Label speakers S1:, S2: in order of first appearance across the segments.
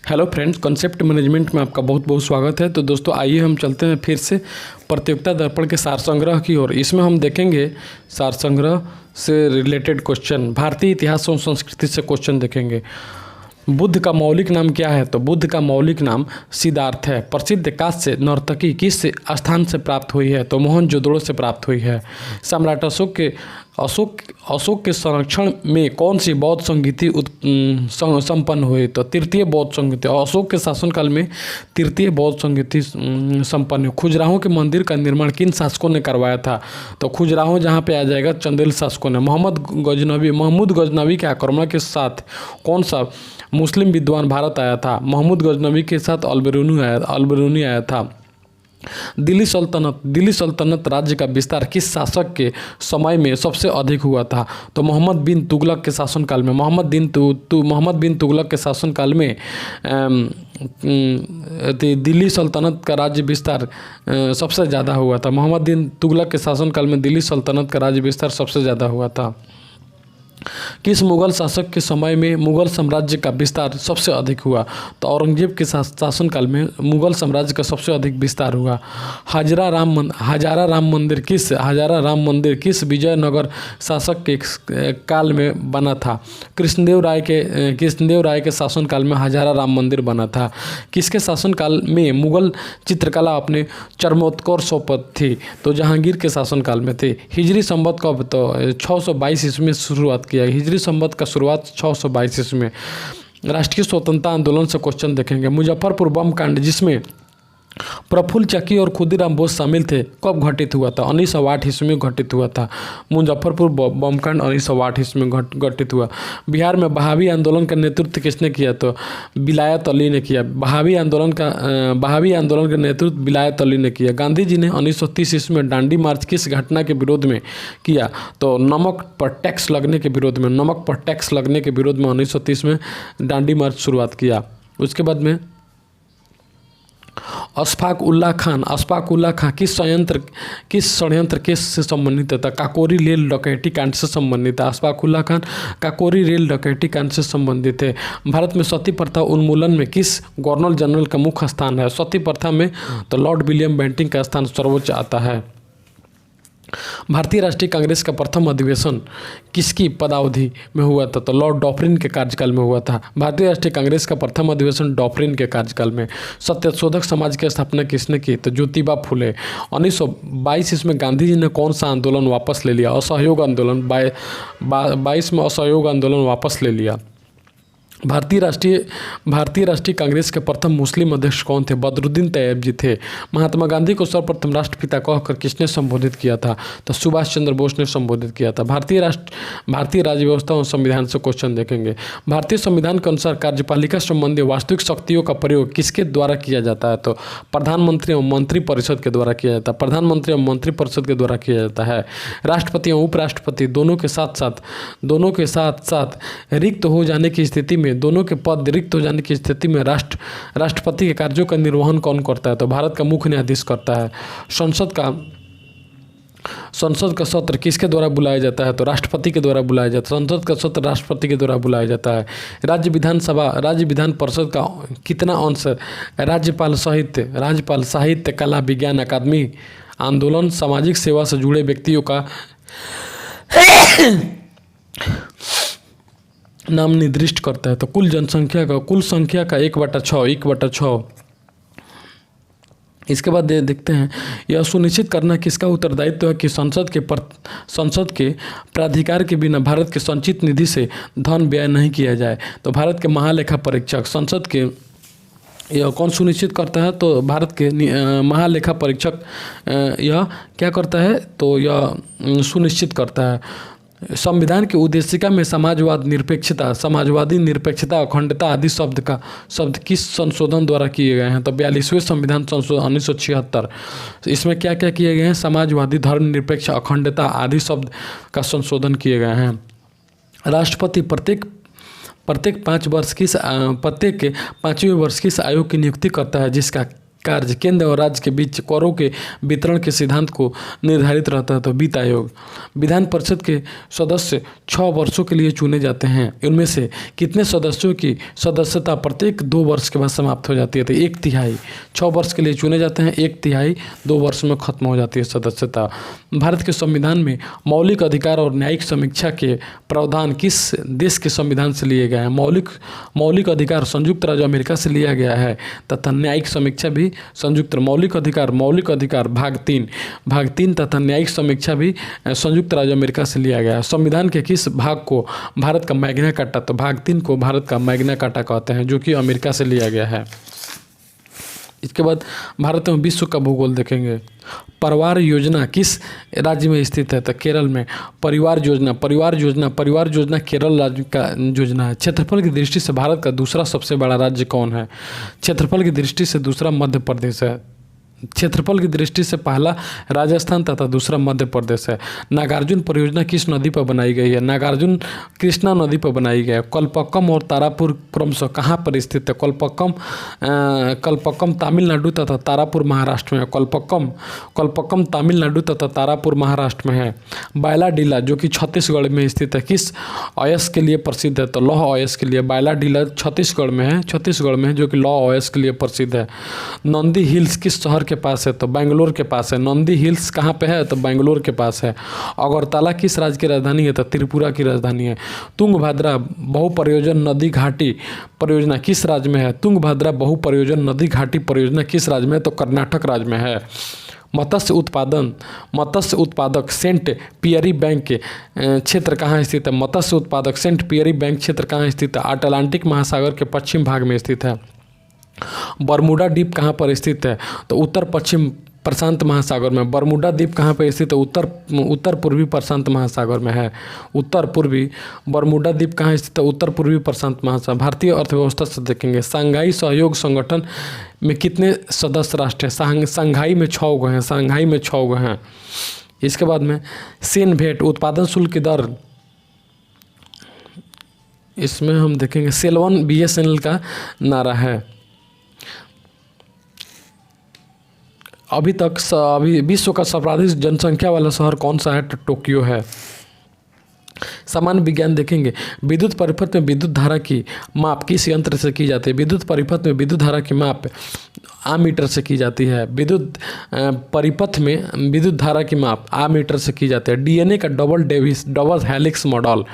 S1: Hello friends, concept management में आपका बहुत बहुत स्वागत है। तो दोस्तों आइए हम चलते हैं फिर से प्रतियोगिता दर्पण के सार संग्रह की ओर। इसमें हम देखेंगे सार संग्रह से रिलेटेड क्वेश्चन, भारतीय इतिहास और संस्कृति से क्वेश्चन देखेंगे। बुद्ध का मौलिक नाम क्या है? तो बुद्ध का मौलिक नाम सिद्धार्थ है। प्रसिद्ध कांस्य नर्तकी किस स्थान से प्राप्त हुई है? तो मोहनजोदड़ो से प्राप्त हुई है। सम्राट अशोक के संरक्षण में कौन सी बौद्ध संगीति संपन्न हुई? तो तृतीय बौद्ध संगीति। अशोक के शासनकाल में तृतीय बौद्ध संगीति संपन्न हुई। खजुराहो के मंदिर का निर्माण किन शासकों ने करवाया था? तो खजुराहो जहाँ पे आ जाएगा चंदेल शासकों ने। महमूद गजनवी के आक्रमण के साथ कौन सा मुस्लिम विद्वान भारत आया था? महमूद गजनवी के साथ अल्बरूनी आया था। दिल्ली सल्तनत राज्य का विस्तार किस शासक के समय में सबसे अधिक हुआ था? तो मोहम्मद बिन तुगलक के शासनकाल में। मोहम्मद बिन तुगलक के शासनकाल में दिल्ली सल्तनत का राज्य विस्तार सबसे ज़्यादा हुआ था। मोहम्मद बिन तुगलक के शासनकाल में दिल्ली सल्तनत का राज्य विस्तार सबसे ज़्यादा हुआ था। किस मुगल शासक के समय में मुगल साम्राज्य का विस्तार सबसे अधिक हुआ? तो औरंगजेब के शासनकाल में मुगल साम्राज्य का सबसे अधिक विस्तार हुआ। हजारा राम मंदिर किस विजयनगर शासक के काल में बना था? कृष्णदेव राय के शासनकाल में हजारा राम मंदिर बना था। किसके शासनकाल में मुगल चित्रकला अपने चरमोत्कर्ष पर थी? तो जहांगीर के शासनकाल में थी। हिजरी संवत कब? तो 622 ईस्वी में शुरुआत किया। हिजरी संवत का शुरुआत 622 ईस्वी में। राष्ट्रीय स्वतंत्रता आंदोलन से क्वेश्चन देखेंगे। मुजफ्फरपुर बम कांड जिसमें प्रफुल्ल चकी और खुदीराम बोस शामिल थे कब घटित हुआ था? 1908 ईस्वी में घटित हुआ था। मुजफ्फरपुर बम कांड 1908 ईस्वी में घटित हुआ। बिहार में बहावी आंदोलन का नेतृत्व किसने किया? तो विलायत अली ने किया। बहावी आंदोलन का नेतृत्व विलायत अली ने किया। गांधी जी ने 1930 ईस्वी में दांडी मार्च किस घटना के विरोध में किया? तो नमक पर टैक्स लगने के विरोध में 1930 में दांडी मार्च शुरुआत किया। उसके बाद में अशफाक उल्लाह खान किस षड्यंत्र केस से संबंधित था? काकोरी रेल डकैती कांड से संबंधित है। अशफाक उल्लाह खान काकोरी रेल डकैती कांड से संबंधित है। भारत में सती प्रथा उन्मूलन में किस गवर्नर जनरल का मुख्य स्थान है? सती प्रथा में तो लॉर्ड विलियम बेंटिंक का स्थान सर्वोच्च आता है। भारतीय राष्ट्रीय कांग्रेस का प्रथम अधिवेशन किसकी पदावधि में हुआ था? तो लॉर्ड डॉफरिन के कार्यकाल में हुआ था। भारतीय राष्ट्रीय कांग्रेस का प्रथम अधिवेशन डॉफरिन के कार्यकाल में। सत्यशोधक समाज की स्थापना किसने की? तो ज्योतिबा फुले। 1922 इसमें गांधी जी ने कौन सा आंदोलन वापस ले लिया? असहयोग आंदोलन। 22 में असहयोग आंदोलन वापस ले लिया। भारतीय राष्ट्रीय कांग्रेस के प्रथम मुस्लिम अध्यक्ष कौन थे? बदरुद्दीन तैयब जी थे। महात्मा गांधी को सर्वप्रथम राष्ट्रपिता कहकर किसने संबोधित किया था? तो सुभाष चंद्र बोस ने संबोधित किया था। भारतीय राज्य व्यवस्था और संविधान से क्वेश्चन देखेंगे। भारतीय संविधान के अनुसार कार्यपालिका संबंधी वास्तविक शक्तियों का प्रयोग किसके द्वारा किया जाता है? तो प्रधानमंत्री एवं मंत्रिपरिषद के द्वारा किया जाता है। प्रधानमंत्री एवं मंत्रिपरिषद के द्वारा किया जाता है। राष्ट्रपति एवं उपराष्ट्रपति दोनों के साथ साथ रिक्त हो जाने की स्थिति में दोनों के पद रिक्त हो जाने की स्थिति में राष्ट्रपति के कार्यों का निर्वहन कौन करता है? तो भारत का मुख्य न्यायाधीश करता है। संसद का सत्र किसके द्वारा बुलाया जाता है? तो राष्ट्रपति के द्वारा बुलाया जाता है। संसद का सत्र राष्ट्रपति के द्वारा बुलाया जाता है। राज्य विधान परिषद का कितना अंश? राज्यपाल साहित्य कला विज्ञान अकादमी आंदोलन सामाजिक सेवा से जुड़े व्यक्तियों का नाम निर्दिष्ट करता है। तो कुल संख्या का 1/6। इसके बाद देखते हैं, यह सुनिश्चित करना किसका उत्तरदायित्व है कि संसद के प्राधिकार के बिना भारत के संचित निधि से धन व्यय नहीं किया जाए। तो भारत के महालेखा परीक्षक संसद के यह कौन सुनिश्चित करता है? तो भारत के महालेखा परीक्षक यह क्या करता है? तो यह सुनिश्चित करता है। संविधान की उद्देशिका में समाजवादी निरपेक्षता अखंडता आदि शब्द किस संशोधन द्वारा किए गए हैं? तो 42वें संविधान संशोधन 1976। इसमें क्या क्या किए गए हैं? समाजवादी, धर्मनिरपेक्ष, अखंडता आदि शब्द का संशोधन किए गए हैं। राष्ट्रपति प्रत्येक 5वें वर्ष किस आयोग की नियुक्ति करता है जिसका कार्य केंद्र और राज्य के बीच करों के वितरण के सिद्धांत को निर्धारित रहता है। तो वित्त आयोग। विधान परिषद के सदस्य 6 वर्षों के लिए चुने जाते हैं। इनमें से कितने सदस्यों की सदस्यता प्रत्येक 2 वर्ष के बाद समाप्त हो जाती है? तो 1/3। 6 वर्ष के लिए चुने जाते हैं, 1/3 2 वर्ष में खत्म हो जाती है सदस्यता। भारत के संविधान में मौलिक अधिकार और न्यायिक समीक्षा के प्रावधान किस देश के संविधान से लिए गए हैं? मौलिक अधिकार संयुक्त राज्य अमेरिका से लिया गया है तथा न्यायिक समीक्षा भी संयुक्त। मौलिक अधिकार भाग 3 तथा न्यायिक समीक्षा भी संयुक्त राज्य अमेरिका से लिया गया है। संविधान के किस भाग को भारत का मैग्ना कार्टा? तो भाग 3 को भारत का मैग्ना कार्टा कहते हैं, जो कि अमेरिका से लिया गया है। इसके बाद भारत में विश्व का भूगोल देखेंगे। परिवार योजना किस राज्य में स्थित है? तो केरल में। परिवार योजना केरल राज्य का योजना है। क्षेत्रफल की दृष्टि से भारत का दूसरा सबसे बड़ा राज्य कौन है? क्षेत्रफल की दृष्टि से दूसरा मध्य प्रदेश है। क्षेत्रफल की दृष्टि से पहला राजस्थान तथा दूसरा मध्य प्रदेश है। नागार्जुन परियोजना किस नदी पर बनाई गई है? नागार्जुन कृष्णा नदी पर बनाई गई है। कल्पक्कम और तारापुर क्रमशः कहाँ पर स्थित है? कल्पक्कम तमिलनाडु तथा तारापुर महाराष्ट्र में है। कल्पक्कम तमिलनाडु तथा तारापुर महाराष्ट्र में है। बायलाडीला जो कि छत्तीसगढ़ में स्थित है, किस अयस्क के लिए प्रसिद्ध है? तो लौह अयस्क के लिए। बायलाडीला छत्तीसगढ़ में है, जो कि लौह अयस्क के लिए प्रसिद्ध है। नंदी हिल्स किस शहर के पास है? तो बेंगलोर के पास है। नंदी हिल्स कहाँ पे है? तो बेंगलोर के पास है। अगरतला किस राज्य की राजधानी है? तो त्रिपुरा की राजधानी है। तुंगभद्रा बहुप्रयोजन नदी घाटी परियोजना किस राज्य में है? तुंगभद्रा बहुप्रयोजन नदी घाटी परियोजना किस राज्य में है? तो कर्नाटक राज्य में है। मत्स्य उत्पादक सेंट पियरी बैंक के क्षेत्र कहाँ स्थित है? मत्स्य उत्पादक सेंट पियरी बैंक क्षेत्र कहाँ स्थित है? अटलांटिक महासागर के पश्चिम भाग में स्थित है। बरमूडा द्वीप कहाँ पर स्थित है? तो उत्तर पश्चिम प्रशांत महासागर में। बरमूडा द्वीप कहाँ पर स्थित है? उत्तर पूर्वी प्रशांत महासागर में है। उत्तर पूर्वी बरमूडा द्वीप कहाँ स्थित है? उत्तर पूर्वी प्रशांत महासागर। भारतीय अर्थव्यवस्था से देखेंगे। शंघाई सहयोग संगठन में कितने सदस्य राष्ट्र हैं? शंघाई में 6 गो हैं। इसके बाद में सेन भेंट उत्पादन शुल्क की दर, इसमें हम देखेंगे सेल 1 BSNL का नारा है। अभी विश्व का सर्वाधिक जनसंख्या वाला शहर कौन सा है? तो टोक्यो है। सामान्य विज्ञान देखेंगे। विद्युत परिपथ में विद्युत धारा की माप किस यंत्र से की जाती है? विद्युत परिपथ में विद्युत धारा की माप आमीटर से की जाती है। विद्युत परिपथ में विद्युत धारा की माप आमीटर से की जाती है। DNA का डबल हेलिक्स मॉडल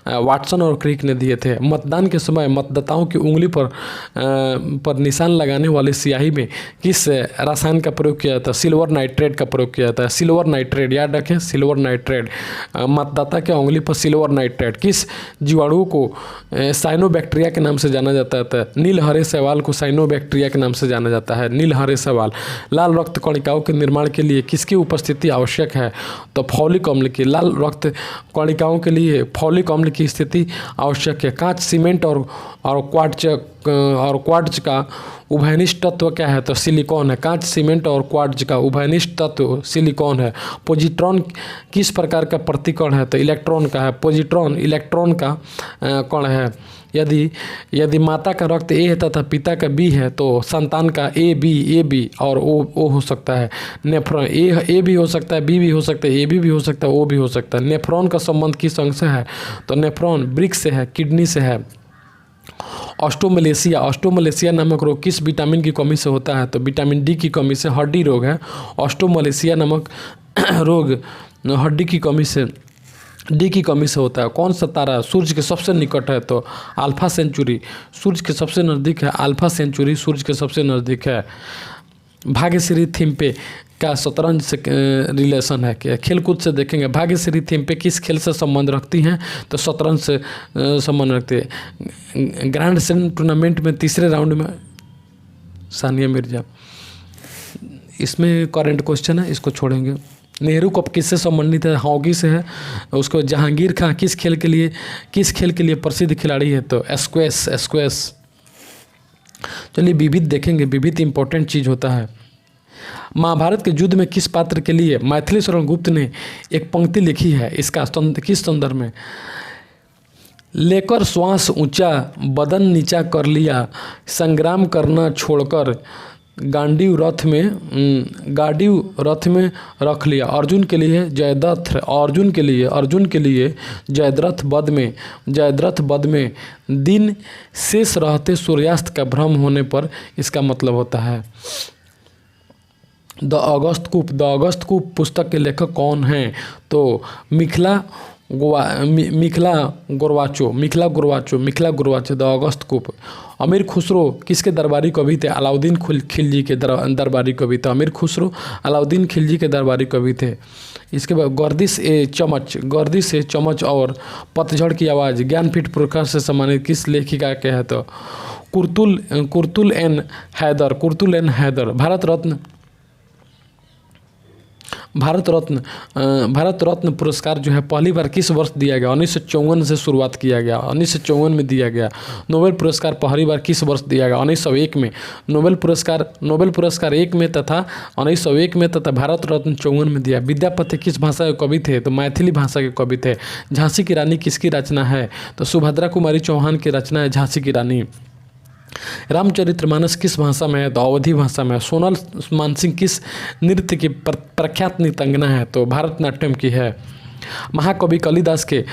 S1: वाटसन और क्रिक ने दिए थे। मतदान के समय मतदाताओं की उंगली पर निशान लगाने वाली स्याही में किस रसायन का प्रयोग किया जाता है? सिल्वर नाइट्रेट का प्रयोग किया जाता है। सिल्वर नाइट्रेट याद रखें, सिल्वर नाइट्रेट। मतदाता के उंगली पर सिल्वर नाइट्रेट। किस जीवाणु को साइनोबैक्टीरिया के नाम से जाना जाता है? नील हरे शैवाल को साइनोबैक्टीरिया के नाम से जाना जाता है। नील हरे शैवाल। लाल रक्त कणिकाओं के निर्माण के लिए किसकी उपस्थिति आवश्यक है? तो फॉलिक अम्ल की। लाल रक्त कणिकाओं के लिए फॉलिक अम्ल की स्थिति आवश्यक है। कांच, सीमेंट और क्वार्ट्ज का उभयनिष्ठ तत्व क्या है? तो सिलिकॉन है। कांच, सीमेंट और क्वार्ट्ज का उभयनिष्ठ तत्व सिलिकॉन है। पॉजिट्रॉन किस प्रकार का प्रतिकण है? तो इलेक्ट्रॉन का है। पॉजिट्रॉन इलेक्ट्रॉन का कण है। यदि माता का रक्त A है तथा पिता का B है तो संतान का AB और O हो सकता है। नेफ्रॉन A भी हो सकता है, B भी हो सकता है, AB भी हो सकता है, O भी हो सकता है। नेफ्रॉन का संबंध किस अंग से है? तो नेफ्रॉन ब्रिक से है, किडनी से है। ऑस्टोमलेशिया नामक रोग किस विटामिन की कमी से होता है? तो विटामिन D की कमी से। हड्डी रोग है ऑस्टोमलेशिया नामक रोग, हड्डी की कमी से, D की कमी से होता है। कौन सा तारा सूर्य के सबसे निकट है? तो अल्फा सेंचुरी सूर्य के सबसे नज़दीक है। अल्फा सेंचुरी सूर्य के सबसे नज़दीक है। भाग्यश्री थिम्पे का शतरंज से रिलेशन है क्या? खेलकूद से देखेंगे। भाग्यश्री थिम्पे किस खेल से संबंध रखती हैं? तो शतरंज से संबंध रखती है। ग्रैंड स्लैम टूर्नामेंट में तीसरे राउंड में सानिया मिर्जा। इसमें करंट क्वेश्चन है, इसको छोड़ेंगे। नेहरू कप किससे संबंधित है? हॉकी से है। उसको जहांगीर खां किस खेल के लिए प्रसिद्ध खिलाड़ी है? तो स्क्वैश। चलिए विविध देखेंगे। विविध इंपॉर्टेंट चीज़ होता है। महाभारत के युद्ध में किस पात्र के लिए मैथिली शरण गुप्त ने एक पंक्ति लिखी है? इसका किस संदर्भ में? लेकर श्वास ऊंचा बदन नीचा कर लिया, संग्राम करना छोड़कर गांडीव रथ में रख लिया। अर्जुन के लिए जयद्रथ वध में दिन शेष रहते सूर्यास्त का भ्रम होने पर इसका मतलब होता है। द अगस्त कूप पुस्तक के लेखक कौन हैं? तो मिखला गुरवाचो द अगस्त कूप। अमीर खुसरो किसके दरबारी कवि थे? अलाउद्दीन खिलजी के दरबारी कवि थे। अमीर खुसरो अलाउद्दीन खिलजी के दरबारी कवि थे। इसके बाद गर्दिश ए चमच और पतझड़ की आवाज़ ज्ञानपीठ पुरस्कार से सम्मानित किस लेखिका के है? तो कुर्तुल एन हैदर। भारत रत्न पुरस्कार जो है पहली बार किस वर्ष दिया गया? 1954 से शुरुआत किया गया, 1954 में दिया गया। नोबेल पुरस्कार पहली बार किस वर्ष दिया गया? 1901 में। नोबेल पुरस्कार 1 में तथा 1901 में तथा भारत रत्न 54 में दिया। विद्यापति किस भाषा के कवि थे? तो मैथिली भाषा के कवि थे। झांसी की रानी किसकी रचना है? तो सुभद्रा कुमारी चौहान की रचना है झांसी की रानी। रामचरितमानस किस भाषा में है? तो अवधी भाषा में। सोनल मानसिंह किस नृत्य की प्रख्यात नृत्यांगना है? तो भारतनाट्यम की है। महाकवि कालिदास के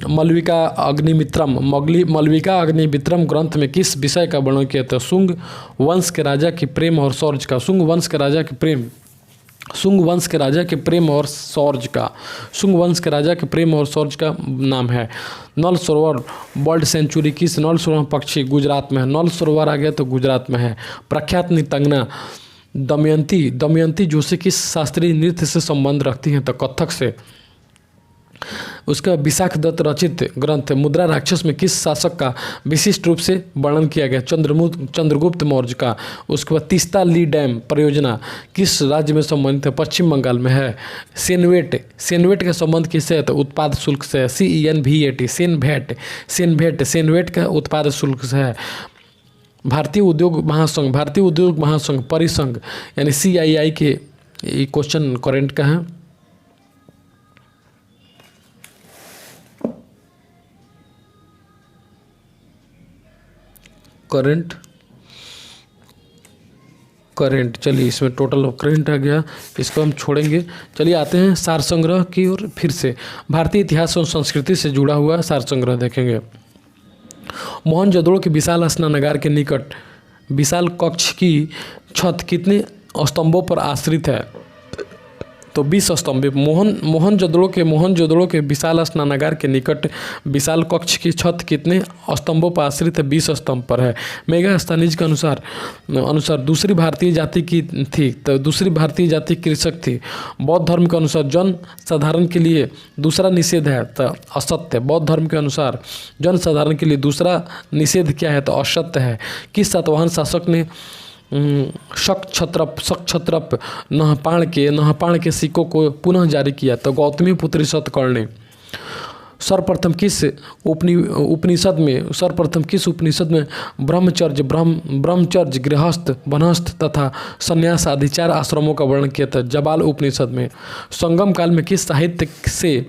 S1: मलविका अग्निमित्रम ग्रंथ में किस विषय का वर्णन किया था? शुंग वंश के राजा की प्रेम और शौर्य का। शुंग वंश के राजा के प्रेम और शौर्य का नाम है। नल सरोवर बर्ड सेंचुरी किस? नल सरोवर पक्षी गुजरात में है। नल सरोवर आ गया तो गुजरात में है। प्रख्यात नृत्यांगना दमयंती जोशी किस शास्त्रीय नृत्य से संबंध रखती हैं? तो कथक से। उसका विशाख दत्त रचित ग्रंथ मुद्रा राक्षस में किस शासक का विशिष्ट रूप से वर्णन किया गया? चंद्रगुप्त मौर्य का। उसके बाद तीस्ता ली डैम परियोजना किस राज्य में संबंधित है? पश्चिम बंगाल में है। सेनवेट का संबंध किससे है? तो उत्पाद शुल्क से है। CENVAT सेनवेट का उत्पाद शुल्क से है। भारतीय उद्योग महासंघ परिसंघ यानी CII के क्वेश्चन करेंट का है। करेंट चलिए इसमें टोटल ऑफ करेंट आ गया, इसको हम छोड़ेंगे। चलिए आते हैं सार संग्रह की ओर। फिर से भारतीय इतिहास और संस्कृति से जुड़ा हुआ सार संग्रह देखेंगे। मोहनजोदड़ो के विशाल स्नानागार के निकट विशाल कक्ष की छत कितने स्तंभों पर आश्रित है? तो 20 स्तंभ। मोहनजोदड़ो के विशाल स्नानागार के निकट विशाल कक्ष की छत कितने स्तंभों पर आश्रित है? 20 स्तंभ पर है। मेगास्थनीज के अनुसार दूसरी भारतीय जाति की थी, तो दूसरी भारतीय जाति कृषक थी। बौद्ध धर्म के अनुसार जन साधारण के लिए दूसरा निषेध है, तो असत्य। बौद्ध धर्म के अनुसार जन साधारण के लिए दूसरा निषेध क्या है? तो असत्य है। किस सातवाहन शासक ने शक छत्रप नहपाण के सिक्कों को पुनः जारी किया? तो गौतमी पुत्री सतकर्ण ने। सर्वप्रथम किस उपनिषद में ब्रह्मचर्य गृहस्थ वनस्थ तथा संन्यास आदि 4 आश्रमों का वर्णन किया था? जबाल उपनिषद में। संगम काल में किस साहित्य से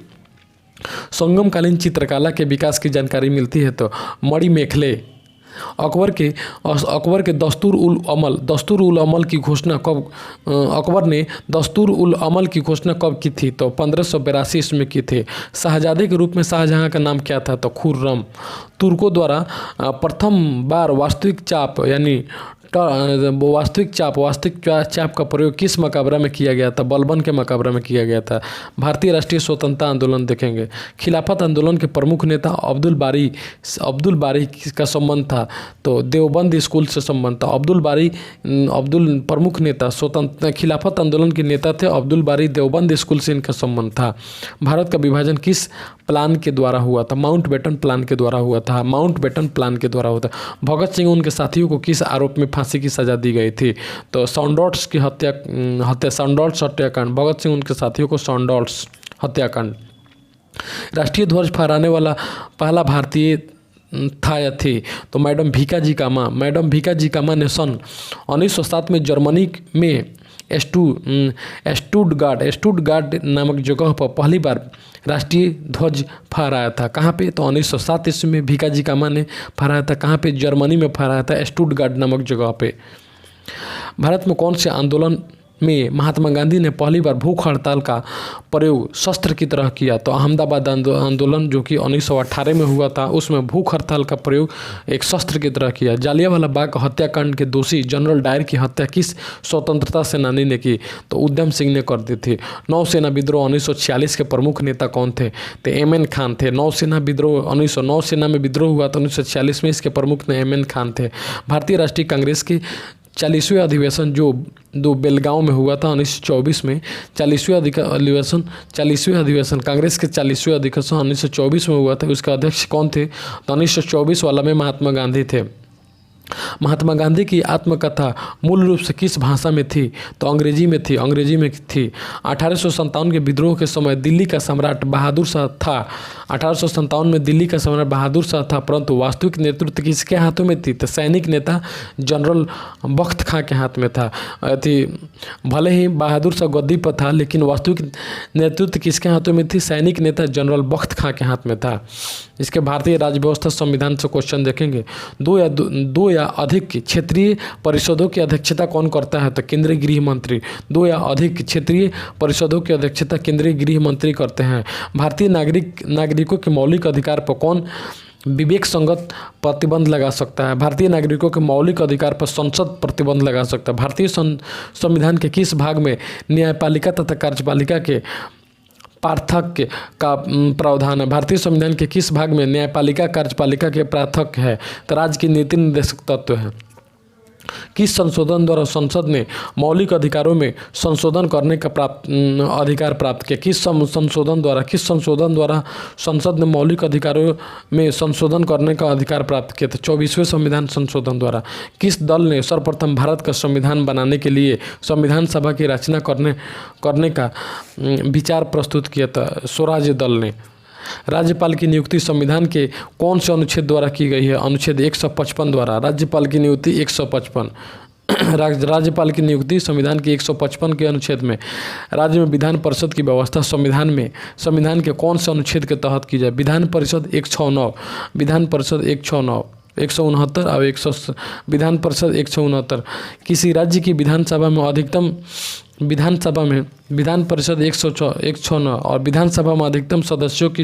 S1: संगमकालीन चित्रकला के विकास की जानकारी मिलती है? तो मणिमेखले। अकबर के दस्तूर उल अमल की घोषणा कब अकबर ने दस्तूर उल अमल की घोषणा कब की थी? तो 1582 ईस्वी में की थी। शाहजादे के रूप में शाहजहां का नाम क्या था? तो खुर्रम। तुर्कों द्वारा प्रथम बार वास्तविक चाप चाप का प्रयोग किस मकबरा में किया गया था? बलबन के मकबरा में किया गया था। भारतीय राष्ट्रीय स्वतंत्रता आंदोलन देखेंगे। खिलाफत आंदोलन के प्रमुख नेता अब्दुल बारी का संबंध था? तो देवबंद स्कूल से संबंध था। अब्दुल प्रमुख नेता स्वतंत्र खिलाफत आंदोलन के नेता थे। अब्दुल बारी देवबंद स्कूल से इनका संबंध था। भारत का विभाजन किस प्लान के द्वारा हुआ था? माउंटबेटन प्लान के द्वारा हुआ था। भगत सिंह उनके साथियों को किस आरोप में फांसी की सजा दी गई थी? तो सॉन्डोर्ट्स की सॉन्डोर्ट्स हत्याकांड। भगत सिंह उनके साथियों को सॉन्डोर्ट्स हत्याकांड। राष्ट्रीय ध्वज फहराने वाला पहला भारतीय था या थी? तो मैडम भीकाजी कामा ने सन 1907 में जर्मनी में स्टुटगार्ट नामक जगह पर पहली बार राष्ट्रीय ध्वज फहराया था। कहाँ पे? तो 1907 ईस्वी में भिकाजी कामा ने फहराया था। कहाँ पे? जर्मनी में फहराया था, स्टुटगार्ट नामक जगह पे। भारत में कौन से आंदोलन में महात्मा गांधी ने पहली बार भूख हड़ताल का प्रयोग शस्त्र की तरह किया? तो अहमदाबाद आंदोलन जो कि 1918 में हुआ था, उसमें भूख हड़ताल का प्रयोग एक शस्त्र की तरह किया। जालियांवाला बाग हत्याकांड के दोषी जनरल डायर की हत्या किस स्वतंत्रता सेनानी ने की? तो उधम सिंह ने कर दी थी। नौसेना विद्रोह 1946 के प्रमुख नेता कौन थे? तो एम.एन. खान थे। नौसेना विद्रोह 1909 सेना में विद्रोह हुआ तो 1946 में इसके प्रमुख ने एम.एन. खान थे। भारतीय राष्ट्रीय कांग्रेस की 40वें अधिवेशन जो बेलगांव में हुआ था 1924 में, 40वें अधिवेशन कांग्रेस के 40वें अधिवेशन 1924 में हुआ था। उसका अध्यक्ष कौन थे? तो 1924 वाला में महात्मा गांधी थे। महात्मा गांधी की आत्मकथा मूल रूप से किस भाषा में थी? तो अंग्रेजी में थी। 1857 के विद्रोह के समय दिल्ली का सम्राट बहादुर शाह था। 1857 में दिल्ली का सम्राट बहादुर शाह था, परंतु वास्तविक नेतृत्व किसके हाथों में थी? तो सैनिक नेता जनरल बख्त खां के हाथ में था। भले ही बहादुर शाह गद्दी पर था, लेकिन वास्तविक नेतृत्व किसके हाथों में थी? सैनिक नेता जनरल बख्त खां के हाथ में था। इसके भारतीय राज्य व्यवस्था संविधान से क्वेश्चन देखेंगे। दो या अधिक क्षेत्रीय परिषदों की अध्यक्षता कौन करता है? तो केंद्रीय गृह मंत्री। 2 या अधिक क्षेत्रीय परिषदों की अध्यक्षता केंद्रीय गृह मंत्री करते हैं। भारतीय नागरिकों के मौलिक अधिकार पर कौन विवेक संगत प्रतिबंध लगा सकता है? भारतीय नागरिकों के मौलिक अधिकार पर संसद प्रतिबंध लगा सकता है। भारतीय संविधान के किस भाग में न्यायपालिका तथा कार्यपालिका के पार्थक्य का प्रावधान है? भारतीय संविधान के किस भाग में न्यायपालिका कार्यपालिका के पार्थक्य है? तो राज्य की नीति निर्देशक तत्व है। किस संशोधन द्वारा संसद ने मौलिक अधिकारों में संशोधन करने का अधिकार प्राप्त किया? किस संशोधन द्वारा संसद ने मौलिक अधिकारों में संशोधन करने का अधिकार प्राप्त किया? तो 24वें संविधान संशोधन द्वारा। किस दल ने सर्वप्रथम भारत का संविधान बनाने के लिए संविधान सभा की रचना करने का विचार प्रस्तुत किया था? स्वराज्य दल ने। राज्यपाल की नियुक्ति संविधान के कौन से अनुच्छेद द्वारा की गई है? अनुच्छेद 155 द्वारा। राज्यपाल की नियुक्ति 155 राज्यपाल की नियुक्ति संविधान के 155 के अनुच्छेद में। राज्य में विधान परिषद की व्यवस्था संविधान के कौन से अनुच्छेद के तहत की जाए? विधान परिषद 169 विधान परिषद 169 169 और विधान परिषद 169। किसी राज्य की विधानसभा में अधिकतम विधान परिषद 169 और विधानसभा में अधिकतम सदस्यों की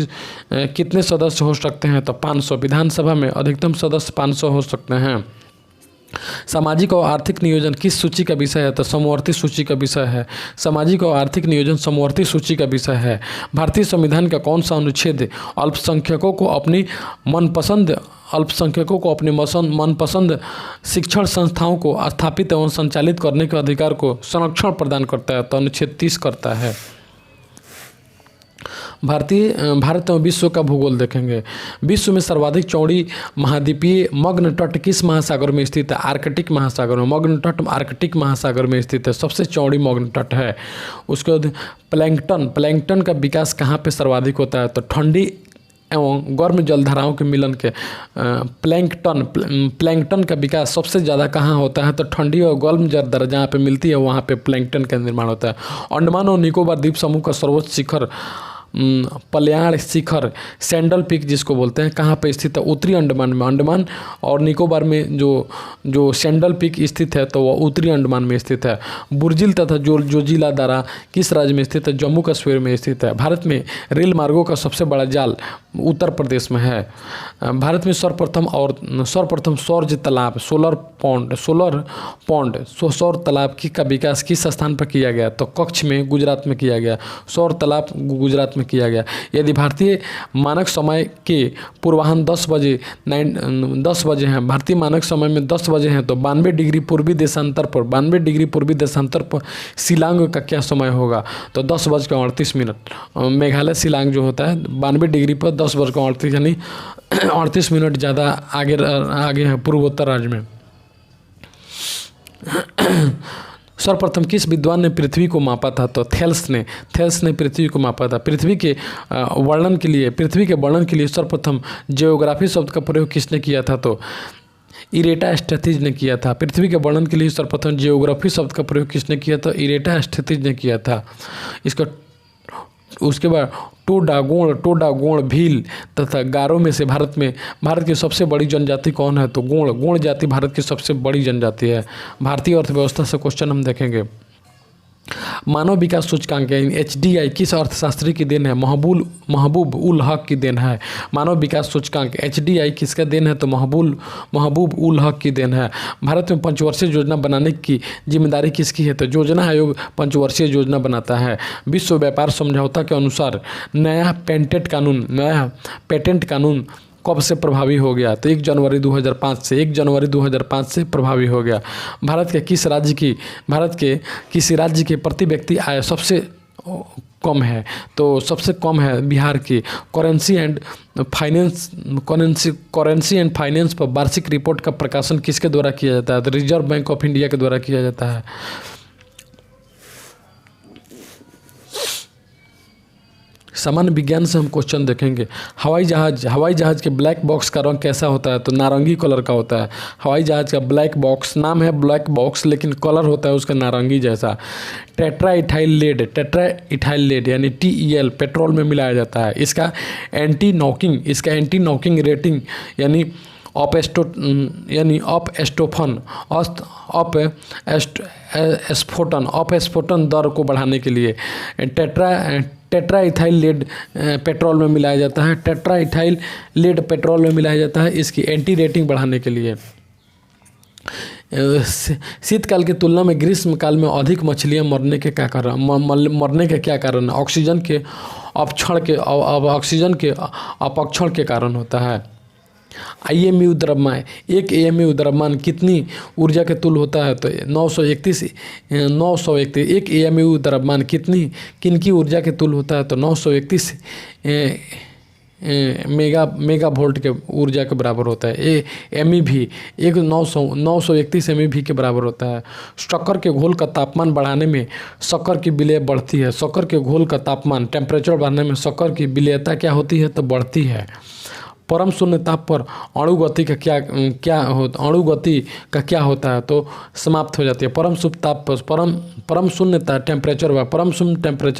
S1: कितने सदस्य हो सकते हैं? तो 500। विधानसभा में अधिकतम सदस्य 500 हो सकते हैं। सामाजिक और आर्थिक नियोजन किस सूची का विषय है? तो समवर्ती सूची का विषय है। सामाजिक और आर्थिक नियोजन समवर्ती सूची का विषय है। भारतीय संविधान का कौन सा अनुच्छेद अल्पसंख्यकों को अपनी मनपसंद शिक्षण संस्थाओं को स्थापित एवं संचालित करने के अधिकार को संरक्षण प्रदान करता है? तो अनुच्छेद 30 करता है। भारत में विश्व का भूगोल देखेंगे। विश्व में सर्वाधिक चौड़ी महाद्वीपीय मग्न तट किस महासागर में स्थित है? आर्कटिक महासागर में। मग्न तट आर्कटिक महासागर में स्थित है, सबसे चौड़ी मग्न तट है। उसके बाद प्लैंकटन का विकास कहाँ पे सर्वाधिक होता है? तो ठंडी एवं गर्म जलधाराओं के मिलन के प्लैंकटन का विकास सबसे ज़्यादा कहाँ होता है? तो ठंडी और गर्म जलधारा जहाँ पे मिलती है वहाँ पे प्लैंकटन का निर्माण होता है। अंडमान और निकोबार द्वीप समूह का सर्वोच्च शिखर पल्याण शिखर सैंडल पीक जिसको बोलते हैं कहाँ पे स्थित है? उत्तरी अंडमान में। अंडमान और निकोबार में जो सैंडल पीक स्थित है तो वह उत्तरी अंडमान में स्थित है। बुर्जिल तथा जोजिला दारा किस राज्य में स्थित है? जम्मू कश्मीर में स्थित है। भारत में रेल मार्गों का सबसे बड़ा जाल उत्तर प्रदेश में है। भारत में सर्वप्रथम सौर तालाब सौर तालाब का विकास किस स्थान पर किया गया? तो कच्छ में, गुजरात में किया गया। सौर तालाब गुजरात में किया गया। यदि भारतीय मानक समय के पूर्वाह्न 10 बजे हैं, भारतीय मानक समय में 10 बजे हैं, तो 92 डिग्री पूर्वी देशांतर पर शिलांग का क्या समय होगा? तो 10:38। मेघालय शिलांग जो होता है 92 डिग्री पर 10:38 यानी 38 मिनट ज़्यादा आगे है पूर्वोत्तर राज्य में। सर्वप्रथम किस विद्वान ने पृथ्वी को मापा था? तो थेल्स ने पृथ्वी को मापा था। पृथ्वी के वर्णन के लिए सर्वप्रथम जियोग्राफी शब्द का प्रयोग किसने किया था? तो इरेटास्थेसिस ने किया था। पृथ्वी के वर्णन के लिए सर्वप्रथम जियोग्राफी शब्द का प्रयोग किसने किया था? इरेटास्थेसिस ने किया था। इसका उसके बाद टोडा गोंड भील तथा गारो में से भारत की सबसे बड़ी जनजाति कौन है? तो गोंड जाति भारत की सबसे बड़ी जनजाति है। भारतीय अर्थव्यवस्था से क्वेश्चन हम देखेंगे। मानव विकास सूचकांक HDI किस अर्थशास्त्री की देन है? महबूब उल हक की देन है। मानव विकास सूचकांक HDI किसका देन है? तो महबूब उल हक की देन है। भारत में पंचवर्षीय योजना बनाने की जिम्मेदारी किसकी है? तो योजना आयोग पंचवर्षीय योजना बनाता है। विश्व व्यापार समझौता के अनुसार नया पेटेंट कानून कब से प्रभावी हो गया? तो 1 जनवरी 2005 से प्रभावी हो गया। भारत के किसी राज्य की प्रति व्यक्ति आय सबसे कम है? तो सबसे कम है बिहार की। करेंसी एंड फाइनेंस पर वार्षिक रिपोर्ट का प्रकाशन किसके द्वारा किया जाता है? तो रिजर्व बैंक ऑफ इंडिया के द्वारा किया जाता है। सामान्य विज्ञान से हम क्वेश्चन देखेंगे। हवाई जहाज के ब्लैक बॉक्स का रंग कैसा होता है? तो नारंगी कलर का होता है। हवाई जहाज का ब्लैक बॉक्स, नाम है ब्लैक बॉक्स लेकिन कलर होता है उसका नारंगी जैसा। टेट्रा इथाइल लेड यानी TEL पेट्रोल में मिलाया जाता है। इसका एंटी नॉकिंग रेटिंग यानी ऑफ स्फोटन दर को बढ़ाने के लिए टेट्रा इथाइल लेड पेट्रोल में मिलाया जाता है। टेट्रा इथाइल लेड पेट्रोल में मिलाया जाता है इसकी एंटी रेटिंग बढ़ाने के लिए। शीतकाल की तुलना में ग्रीष्म काल में अधिक मछलियां मरने के क्या कारण? ऑक्सीजन के अपक्षण के कारण होता है। IMU द्रव्यमान, एक AMU द्रव्यमान कितनी ऊर्जा के तुल्य होता है? तो 931 एक AMU द्रव्यमान किनकी ऊर्जा के तुल्य होता है? तो 931 मेगा वोल्ट के ऊर्जा के बराबर होता है। MEV 931 MEV के बराबर होता है। शक्कर के घोल का तापमान बढ़ाने में शक्कर की विलेय बढ़ती है। शक्कर के घोल का तापमान टेम्परेचर बढ़ाने में शक्कर की विलेयता क्या होती है? तो बढ़ती है। परम शून्य ताप पर अणु गति का क्या होता है? तो समाप्त हो जाती है। परम शून्य टेम्परेचर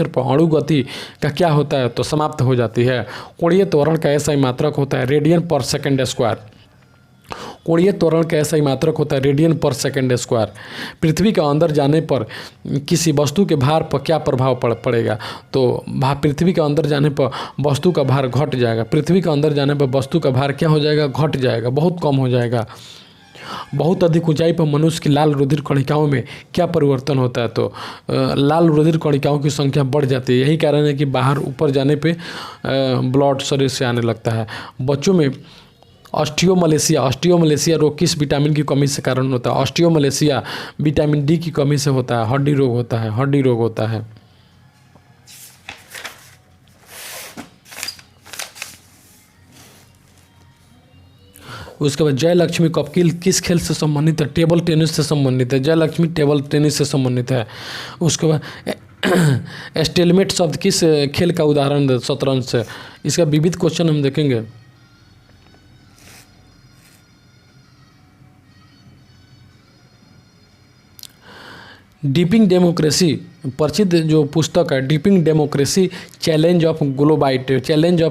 S1: पर अणु गति का क्या होता है? तो समाप्त हो जाती है। कोणीय त्वरण का ऐसा ही मात्रक होता है रेडियन पर सेकेंड स्क्वायर। कोणीय त्वरण का ऐसा ही मात्रक होता है रेडियन पर सेकेंड स्क्वायर। पृथ्वी के अंदर जाने पर किसी वस्तु के भार पर क्या प्रभाव पड़ेगा? तो पृथ्वी के अंदर जाने पर वस्तु का भार घट जाएगा। पृथ्वी के अंदर जाने पर वस्तु का भार क्या हो जाएगा? घट जाएगा, बहुत कम हो जाएगा। बहुत अधिक ऊंचाई पर मनुष्य की लाल रुधिर कणिकाओं में क्या परिवर्तन होता है? तो लाल रुधिर कणिकाओं की संख्या बढ़ जाती है। यही कारण है कि बाहर ऊपर जाने पे ब्लड शरीर से आने लगता है। बच्चों में ऑस्टियोमलेशिया रोग किस विटामिन की कमी से कारण होता है? ऑस्टियोमलेशिया विटामिन D की कमी से होता है। हड्डी रोग होता है। उसके बाद जयलक्ष्मी कप किस खेल से संबंधित है? टेबल टेनिस से संबंधित है। जयलक्ष्मी टेबल टेनिस से संबंधित है। उसके बाद स्टेलमेट शब्द किस खेल का उदाहरण है? शतरंज से। इसका विविध क्वेश्चन हम देखेंगे। डीपिंग डेमोक्रेसी प्रसिद्ध जो पुस्तक है deepening democracy challenge of globalization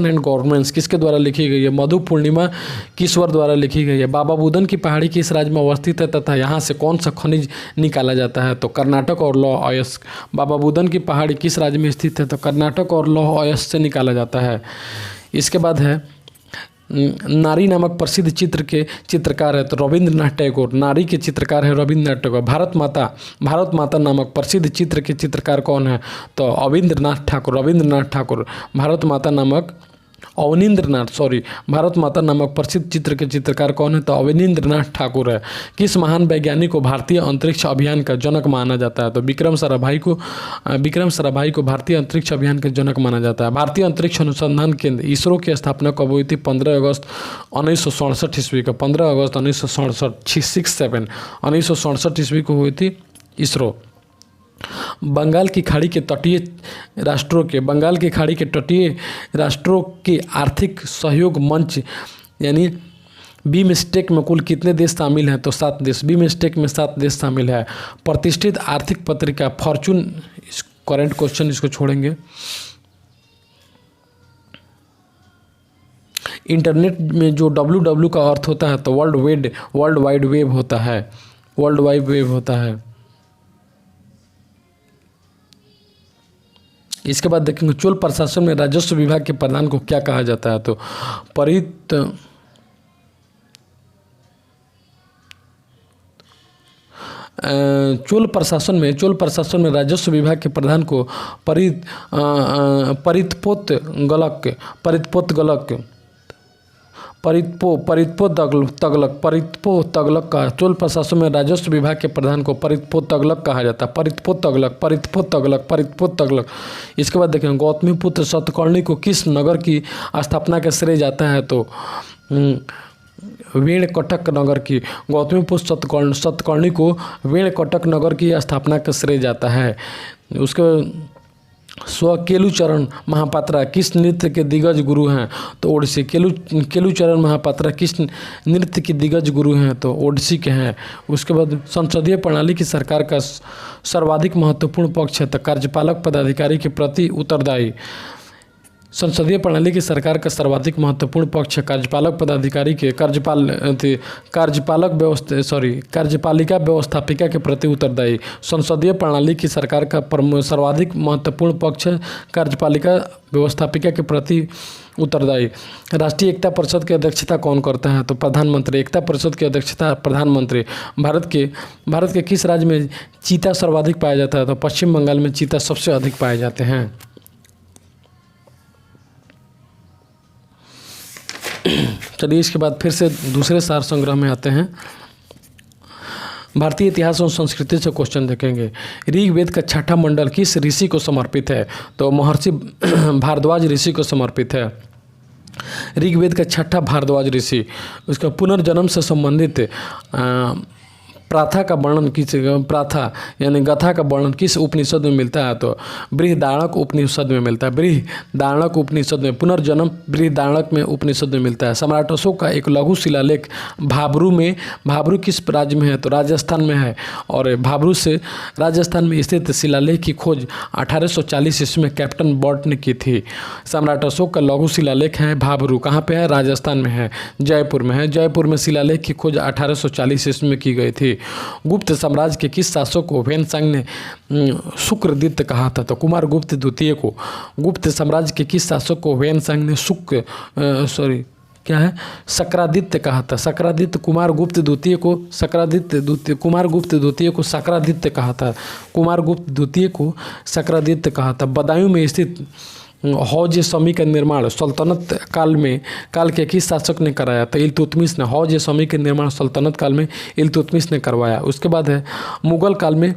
S1: and governance किसके द्वारा लिखी गई है? मधु पूर्णिमा किसवर द्वारा लिखी गई है। बाबा बुदन की पहाड़ी किस राज्य में अवस्थित है तथा यहाँ से कौन सा खनिज निकाला जाता है? तो कर्नाटक और लौह अयस्क। बाबा बुदन की पहाड़ी किस राज्य में स्थित है? तो कर्नाटक और लौह अयस्क से निकाला जाता है। इसके बाद है नारी नामक प्रसिद्ध चित्र के चित्रकार है तो रविंद्रनाथ टैगोर। नारी के चित्रकार है रविंद्रनाथ टैगोर। भारत माता नामक प्रसिद्ध चित्र के चित्रकार कौन है? तो रविंद्रनाथ ठाकुर। भारत माता नामक प्रसिद्ध चित्र के चित्रकार कौन है? तो अवनींद्रनाथ ठाकुर है। किस महान वैज्ञानिक को भारतीय अंतरिक्ष अभियान का जनक माना जाता है? तो विक्रम साराभाई को भारतीय अंतरिक्ष अभियान का जनक माना जाता है। भारतीय अंतरिक्ष अनुसंधान केंद्र इसरो की स्थापना कब हुई थी? 15 अगस्त 1967 ईस्वी को। 15 अगस्त 1967 ईस्वी को हुई थी इसरो। बंगाल की खाड़ी के तटीय राष्ट्रों के बंगाल की खाड़ी के तटीय राष्ट्रों के आर्थिक सहयोग मंच यानी बीमस्टेक में कुल कितने देश शामिल हैं? तो 7 देश। बीमस्टेक में 7 देश शामिल है। प्रतिष्ठित आर्थिक पत्रिका फॉर्चून, इस करेंट क्वेश्चन इसको छोड़ेंगे। इंटरनेट में जो WW का अर्थ होता है तो वर्ल्ड वाइड वेब होता है। वर्ल्ड वाइड वेब होता है। इसके बाद देखेंगे चोल प्रशासन में राजस्व विभाग के प्रधान को क्या कहा जाता है? तो चोल प्रशासन में राजस्व विभाग के प्रधान को परित्पो तगलक का चोल प्रशासन में राजस्व विभाग के प्रधान को परित्पो तगलक कहा जाता है। परित्पो तगलक। इसके बाद देखें गौतमीपुत्र सतकर्णी को किस नगर की स्थापना का श्रेय जाता है? तो वेणकटक नगर की। गौतमीपुत्र सतकर्णी को वेणकटक नगर की स्थापना का श्रेय जाता है। उसके केलुचरण महापात्रा किस नृत्य के दिग्गज गुरु हैं? तो ओडिसी। केलुचरण महापात्रा किस नृत्य के दिग्गज गुरु हैं? तो ओडिसी के हैं। उसके बाद संसदीय प्रणाली की सरकार का सर्वाधिक महत्वपूर्ण पक्ष है तो कार्यपालक पदाधिकारी के प्रति उत्तरदायी। संसदीय प्रणाली की सरकार का सर्वाधिक महत्वपूर्ण पक्ष कार्यपालक पदाधिकारी के कार्यपालिका व्यवस्थापिका के प्रति उत्तरदायी। संसदीय प्रणाली की सरकार का सर्वाधिक महत्वपूर्ण पक्ष कार्यपालिका व्यवस्थापिका के प्रति उत्तरदायी। राष्ट्रीय एकता परिषद की अध्यक्षता कौन करता है? तो प्रधानमंत्री। एकता परिषद की अध्यक्षता प्रधानमंत्री। भारत के किस राज्य में चीता सर्वाधिक पाया जाता है? तो पश्चिम बंगाल में चीता सबसे अधिक पाए जाते हैं। चलिए इसके बाद फिर से दूसरे सार संग्रह में आते हैं। भारतीय इतिहास और संस्कृति से क्वेश्चन देखेंगे। ऋग्वेद का 6ठा मंडल किस ऋषि को समर्पित है? तो महर्षि भारद्वाज ऋषि को समर्पित है। ऋग्वेद का 6ठा भारद्वाज ऋषि। उसका पुनर्जन्म से संबंधित प्राथा का वर्णन यानी गथा का वर्णन किस उपनिषद में मिलता है? तो बृहदारण्यक उपनिषद में मिलता है। बृहदारण्यक उपनिषद में पुनर्जन्म बृहदारण्यक में उपनिषद में मिलता है। सम्राट अशोक का एक लघु शिलालेख भाबरू किस राज्य में है? तो राजस्थान में है। और भाबरू से राजस्थान में स्थित शिलालेख की खोज 1840 ईस्वी में कैप्टन बॉट ने की थी। सम्राट अशोक का लघु शिलालेख है भाबरू। कहाँ पे है? राजस्थान में है, जयपुर में है। जयपुर में शिलालेख की खोज 1840 ईस्वी में की गई थी। गुप्त साम्राज्य के किस शासक को ह्वेनसांग ने शुक्रदित्य कहा था? तो कुमारगुप्त द्वितीय को। गुप्त साम्राज्य के किस शासक को ह्वेनसांग ने सक्रादित्य कहा था? सक्रादित्य कुमारगुप्त द्वितीय को सक्रादित्य कहा था। कुमारगुप्त द्वितीय को सक्रादित्य कहा था। बदायूं में स्थित हौज समी का निर्माण सल्तनत काल के किस शासक ने कराया? तो इल्तुतमिश ने। हौज समी के निर्माण सल्तनत काल में इल्तुतमिश ने करवाया। उसके बाद है मुगल काल में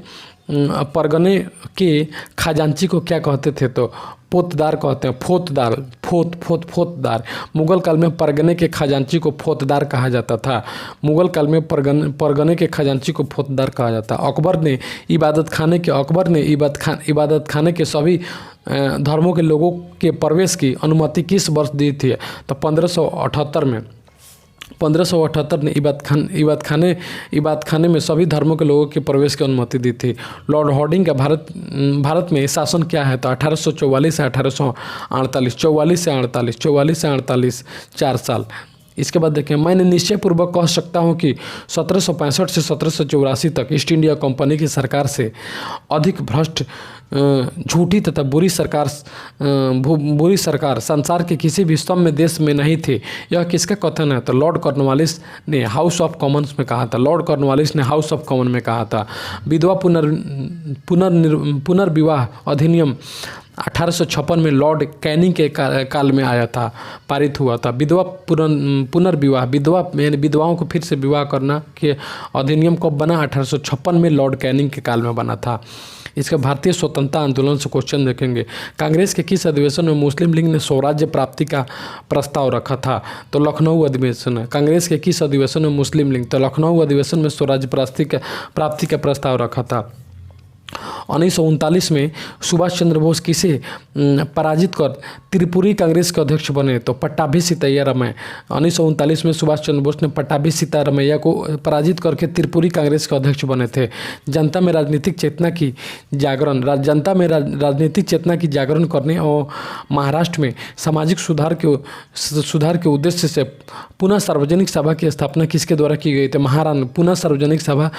S1: परगने के खजांची को क्या कहते थे? तो पोतदार कहते हैं। फोतदार। मुगल काल में परगने के खजांची को फोतदार कहा जाता था। मुगल काल में परगने के खजांची को फोतदार कहा जाता। अकबर ने इबादत खाने के सभी धर्मों के लोगों के प्रवेश की अनुमति किस वर्ष दी थी? तो 1578 में। 1578 ने इबादत खाने में सभी धर्मों के लोगों के प्रवेश की अनुमति दी थी। लॉर्ड हार्डिंग का भारत में शासन क्या है? तो 1844 से 1848। 44 से 48 4 साल। इसके बाद देखें मैं निश्चयपूर्वक कह सकता हूं कि 1765 से 1784 तक ईस्ट इंडिया कंपनी की सरकार से अधिक भ्रष्ट, झूठी तथा बुरी सरकार संसार के किसी भी स्तंभ देश में नहीं थी। यह किसका कथन है? तो लॉर्ड कॉर्नवालिस ने हाउस ऑफ कॉमन्स में कहा था। विधवा पुनर्विवाह अधिनियम 1856 में लॉर्ड कैनिंग के काल में आया था, पारित हुआ था। विधवा विधवाओं को फिर से विवाह करना के अधिनियम कब बना? 1856 में लॉर्ड कैनिंग के काल में बना था। इसका भारतीय स्वतंत्रता आंदोलन से क्वेश्चन देखेंगे। कांग्रेस के किस अधिवेशन में मुस्लिम लीग ने स्वराज्य प्राप्ति का प्रस्ताव रखा था? तो लखनऊ अधिवेशन है। कांग्रेस के किस अधिवेशन में मुस्लिम लीग? तो लखनऊ अधिवेशन में स्वराज्य प्राप्ति का प्रस्ताव रखा था। 1939 में सुभाष चंद्र बोस किसे पराजित कर त्रिपुरी कांग्रेस के अध्यक्ष बने? तो पट्टाभी सीतारामैया। 1939 में सुभाष चंद्र बोस ने पट्टाभी सीतारामैया को पराजित करके त्रिपुरी कांग्रेस के अध्यक्ष बने थे। जनता में राजनीतिक चेतना की जागरण राजनीतिक चेतना की जागरण करने और महाराष्ट्र में सामाजिक सुधार के उद्देश्य से पुनः सार्वजनिक सभा की स्थापना किसके द्वारा की गई थी? महाराष्ट्र पुनः सार्वजनिक सभा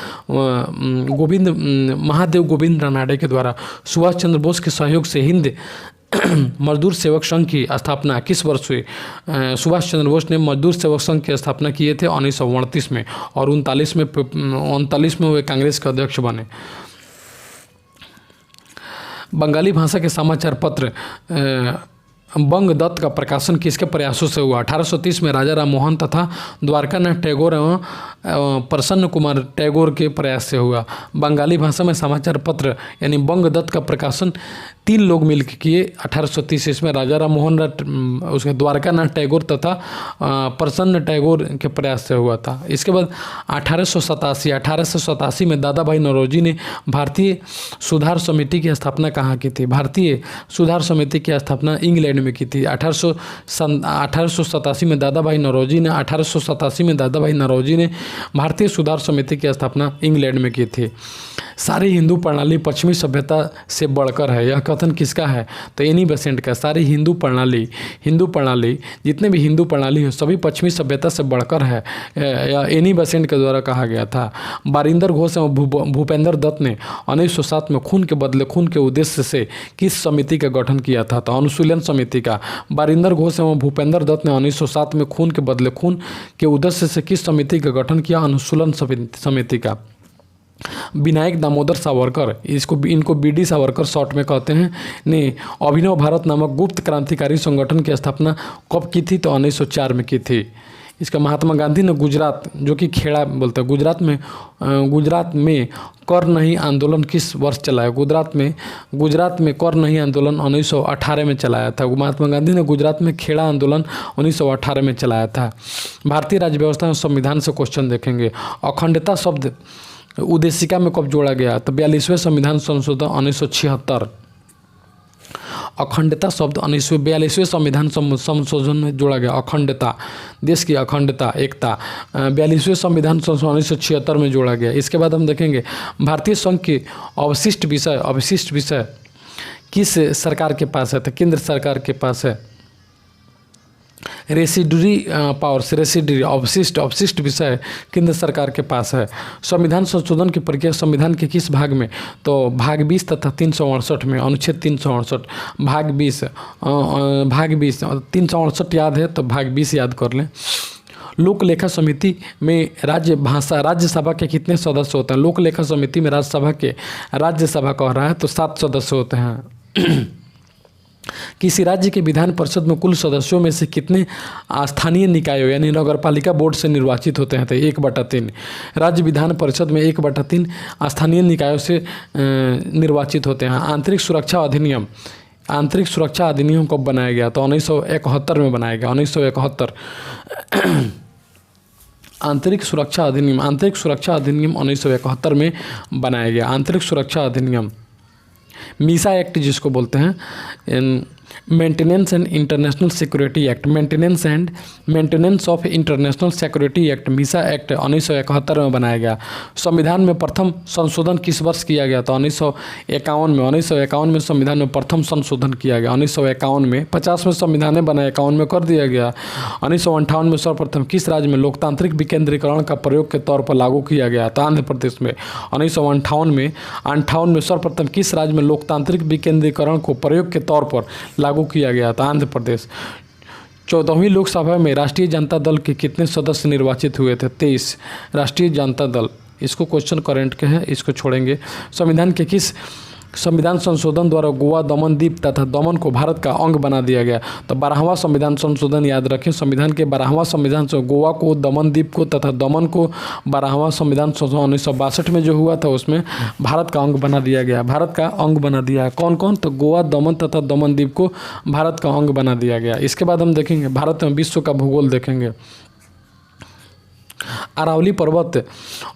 S1: महादेव गोविंद रानाडे के द्वारा। सुभाष चंद्र बोस के सहयोग से हिंद मजदूर सेवक संघ की स्थापना किस वर्ष हुई? सुभाष चंद्र बोस ने मजदूर सेवक संघ की स्थापना किए थे 1938 में, और 39 में वे कांग्रेस के अध्यक्ष बने। बंगाली भाषा के समाचार पत्र बंगदत्त का प्रकाशन किसके प्रयासों से हुआ? 1830 में राजा राम मोहन तथा द्वारकानाथ टैगोर एवं प्रसन्न कुमार टैगोर के प्रयास से हुआ। बंगाली भाषा में समाचार पत्र यानी बंगदत्त का प्रकाशन 3 लोग मिलकर किए 1830 इसमें राजा राम मोहन उसके द्वारकानाथ टैगोर तथा प्रसन्न टैगोर के प्रयास से हुआ था। इसके बाद 1887 में दादा भाई नौरोजी ने भारतीय सुधार समिति की स्थापना कहाँ की थी? भारतीय सुधार समिति की स्थापना इंग्लैंड में की थी। 1887 में दादा भाई नौरोजी ने भारतीय सुधार समिति की स्थापना इंग्लैंड में की थी। सारी हिंदू प्रणाली पश्चिमी सभ्यता से बढ़कर है, यह कथन किसका है? तो एनी बेसेंट का। सारी हिंदू प्रणाली जितने भी हिंदू प्रणाली हैं सभी पश्चिमी सभ्यता से बढ़कर है, यह एनी बेसेंट के द्वारा कहा गया था। बारिंदर घोष एवं भूपेंद्र दत्त ने 1907 में खून के बदले खून के उद्देश्य से किस समिति का गठन किया था? तो अनुशीलन समिति का। बारिंदर घोष एवं भूपेंद्र दत्त ने 1907 में खून के बदले खून के उद्देश्य से किस समिति का गठन किया? अनुशीलन समिति का। विनायक दामोदर सावरकर, इनको बीडी सावरकर शॉर्ट में कहते हैं, ने अभिनव भारत नामक गुप्त क्रांतिकारी संगठन की स्थापना कब की थी? तो 1904 में की थी। इसका महात्मा गांधी ने गुजरात, जो कि खेड़ा बोलते हैं, गुजरात में कर नहीं आंदोलन किस वर्ष चलाया? गुजरात में कर नहीं आंदोलन 1918 में चलाया था। महात्मा गांधी ने गुजरात में खेड़ा आंदोलन 1918 में चलाया था। भारतीय राज्य व्यवस्था और संविधान से क्वेश्चन देखेंगे। अखंडता शब्द उद्देशिका में कब जोड़ा गया? तो 42वें संविधान संशोधन 1976। अखंडता शब्द 42वें संविधान संशोधन में जोड़ा गया। अखंडता, देश की अखंडता, एकता 42वें संविधान संशोधन 1976 में जोड़ा गया। इसके बाद हम देखेंगे भारतीय संघ के अवशिष्ट विषय किस सरकार के पास है? तो केंद्र सरकार के पास है। रेसिडरी पावर्स, अवशिष्ट विषय केंद्र सरकार के पास है। संविधान संशोधन की प्रक्रिया संविधान के किस भाग में? तो भाग 20 तथा 368 में, अनुच्छेद 368 भाग 20 368 याद है तो भाग 20 याद कर लें। लोक लेखा समिति में राज्यसभा के कितने सदस्य होते हैं? लोक लेखा समिति में राज्यसभा कह रहा है तो 7 सदस्य होते हैं। किसी राज्य के विधान परिषद में कुल सदस्यों में से कितने स्थानीय निकायों यानी नगरपालिका बोर्ड से निर्वाचित होते हैं? तो 1/3। राज्य विधान परिषद में 1/3 स्थानीय निकायों से निर्वाचित होते हैं। आंतरिक सुरक्षा अधिनियम कब बनाया गया? तो 1971 में बनाया गया। 1971 आंतरिक सुरक्षा अधिनियम 1971 में बनाया गया। आंतरिक सुरक्षा अधिनियम, मीसा एक्ट जिसको बोलते हैं, maintenance and international security act, maintenance of international security act, Misa act 1971 में बनाया गया। संविधान में प्रथम संशोधन किस वर्ष किया गया? तो 1951 में। 1951 में संविधान में प्रथम संशोधन किया गया। 1951 में 50 में संविधान बना, 51 में कर दिया गया। 1958 में सर्वप्रथम किस राज्य में लोकतांत्रिक विकेंद्रीकरण का प्रयोग के तौर पर लागू किया गया? तो आंध्र प्रदेश में। 1958 में सर्वप्रथम किस राज्य में लोकतांत्रिक विकेंद्रीकरण को प्रयोग के तौर पर लागू किया गया था? आंध्र प्रदेश। 14वीं लोकसभा में राष्ट्रीय जनता दल के कितने सदस्य निर्वाचित हुए थे? 23। राष्ट्रीय जनता दल, इसको क्वेश्चन करंट के हैं, इसको छोड़ेंगे। संविधान संशोधन द्वारा गोवा, दमन द्वीप तथा दमन को भारत का अंग बना दिया गया। तो 12वां संविधान संशोधन याद रखें। संविधान के 12वां संविधान से गोवा को, दमन द्वीप को तथा दमन को 12वां संविधान संशोधन 1962 में जो हुआ था उसमें भारत का अंग बना दिया गया। भारत का अंग बना दिया है कौन कौन? तो गोवा, दमन तथा दमन द्वीप को भारत का अंग बना दिया गया। इसके बाद हम देखेंगे भारत में विश्व का भूगोल देखेंगे। अरावली पर्वत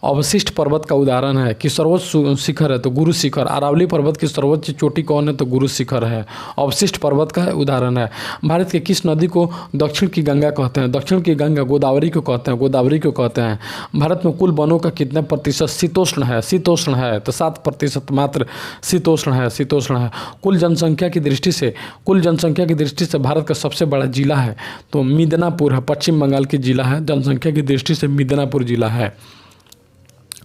S1: अवशिष्ट पर्वत का उदाहरण है कि सर्वोच्च शिखर है तो गुरु शिखर। अरावली पर्वत की सर्वोच्च चोटी कौन है तो गुरु शिखर है, अवशिष्ट पर्वत का उदाहरण है। भारत के किस नदी को दक्षिण की गंगा कहते हैं? दक्षिण की गंगा गोदावरी को कहते हैं, गोदावरी को कहते हैं। भारत में कुल वनों का कितने प्रतिशत शीतोष्ण है? शीतोष्ण है तो 7% मात्र शीतोष्ण है, शीतोष्ण है। कुल जनसंख्या की दृष्टि से, कुल जनसंख्या की दृष्टि से भारत का सबसे बड़ा जिला है तो मिदनापुर है, पश्चिम बंगाल की जिला है, जनसंख्या की दृष्टि से मिदनापुर जिला है।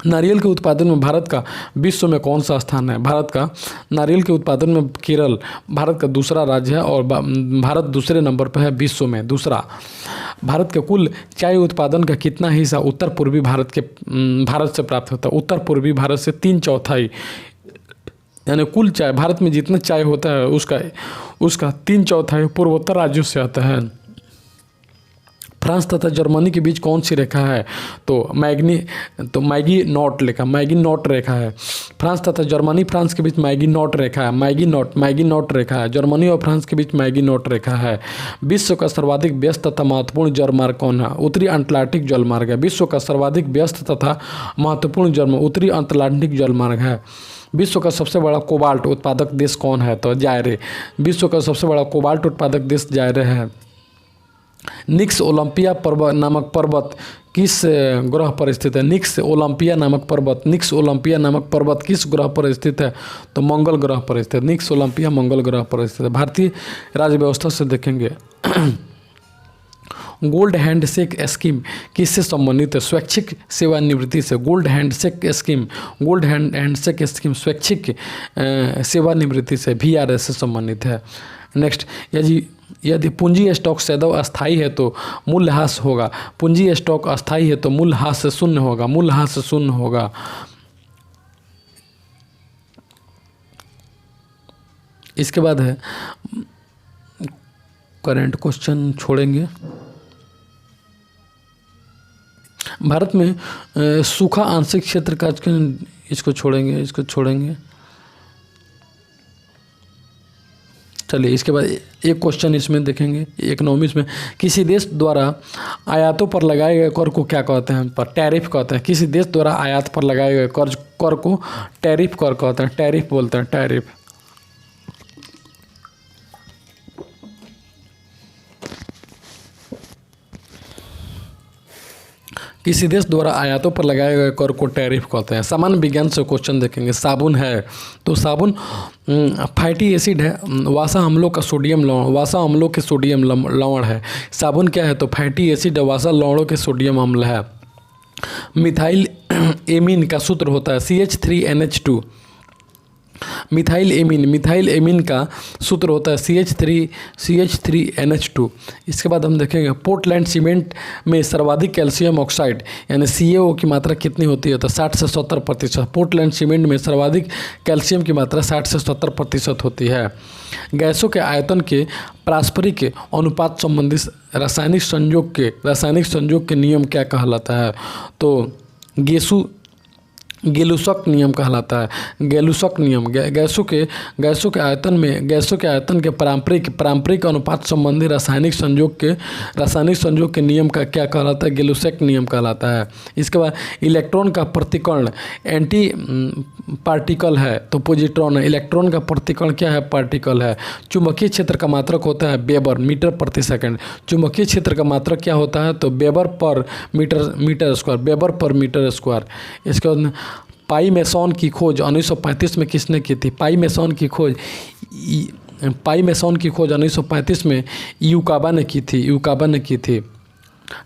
S1: नारियल के उत्पादन में भारत का विश्व में कौन सा स्थान है? भारत का नारियल के उत्पादन में केरल भारत का दूसरा राज्य है और भारत दूसरे नंबर पर है विश्व में, दूसरा। भारत के कुल चाय उत्पादन का कितना हिस्सा उत्तर पूर्वी भारत से प्राप्त होता है? उत्तर पूर्वी भारत से 3/4, यानी कुल चाय भारत में जितना चाय होता है उसका 3/4 पूर्वोत्तर राज्यों से आता है। फ्रांस तथा जर्मनी के बीच कौन सी रेखा है? तो मैगी नॉट रेखा है। फ्रांस तथा जर्मनी, फ्रांस के बीच मैगी नॉट रेखा है, मैगी नॉट रेखा है। जर्मनी और फ्रांस के बीच मैगी नॉट रेखा है। विश्व का सर्वाधिक व्यस्त तथा महत्वपूर्ण जलमार्ग कौन है? उत्तरी अटलांटिक जलमार्ग है। विश्व का सर्वाधिक व्यस्त तथा महत्वपूर्ण जलमार्ग उत्तरी अटलांटिक जलमार्ग है। विश्व का सबसे बड़ा कोबाल्ट उत्पादक देश कौन है? तो जायरे। विश्व का सबसे बड़ा कोबाल्ट उत्पादक देश जायरे है। निक्स ओलंपिया नामक पर्वत किस ग्रह पर स्थित है? निक्स ओलंपिया नामक पर्वत किस ग्रह पर स्थित है? तो मंगल ग्रह पर स्थित। निक्स ओलंपिया मंगल ग्रह पर स्थित है। भारतीय राज्य व्यवस्था से देखेंगे गोल्ड हैंडशेक स्कीम किससे संबंधित है? स्वैच्छिक सेवानिवृत्ति से। गोल्ड हैंडशेक स्कीम स्वैच्छिक सेवानिवृत्ति से, VRS से संबंधित है। नेक्स्ट, यदि पूंजी स्टॉक सदैव अस्थायी है तो मूल्यह्रास होगा। पूंजी स्टॉक अस्थायी है तो मूल्यह्रास से शून्य होगा। इसके बाद है करंट क्वेश्चन छोड़ेंगे। भारत में सूखा आंशिक क्षेत्र का, इसको छोड़ेंगे। चलिए इसके बाद एक क्वेश्चन इसमें देखेंगे इकोनॉमिक्स में। किसी देश द्वारा आयातों पर लगाए गए कर को क्या कहते हैं? पर टैरिफ कहते हैं। किसी देश द्वारा आयात पर लगाए गए कर को टैरिफ कर कहते हैं, टैरिफ बोलते हैं, टैरिफ। किसी देश द्वारा आयातों पर लगाए गए कर को टैरिफ कहते हैं। सामान्य विज्ञान से क्वेश्चन देखेंगे। साबुन है तो साबुन फैटी एसिड है, वासा अम्लों के सोडियम लवण है। साबुन क्या है? तो फैटी एसिड है, वासा लवणों के सोडियम अम्ल है। मिथाइल एमीन का सूत्र होता है CH3NH2। मिथाइल एमीन का सूत्र होता है CH3NH2। इसके बाद हम देखेंगे पोर्टलैंड सीमेंट में सर्वाधिक कैल्शियम ऑक्साइड यानी CaO की मात्रा कितनी होती है? तो 60 से 70%। पोर्टलैंड सीमेंट में सर्वाधिक कैल्शियम की मात्रा 60 से 70% होती है। गैसों के आयतन के पारस्परिक अनुपात संबंधी रासायनिक संयोग के नियम क्या कहलाता है? तो गेलुसक नियम कहलाता है। गेलुसक नियम गैसों के आयतन के पारंपरिक अनुपात संबंधी रासायनिक संयोग के नियम का क्या कहलाता है? गेलुसक नियम कहलाता है। इसके बाद इलेक्ट्रॉन का प्रतिकर्ण एंटी पार्टिकल है तो पॉजिट्रॉन है। इलेक्ट्रॉन का प्रतिकर्ण क्या है? पार्टिकल है। चुंबकीय क्षेत्र का मात्रक होता है वेबर मीटर प्रति सेकंड। चुंबकीय क्षेत्र का मात्रक क्या होता है? तो वेबर पर मीटर स्क्वायर। इसके बाद पाई मेसॉन की खोज 1935 में किसने की थी? पाई मेसॉन की खोज 1935 में यूकाबा ने की थी।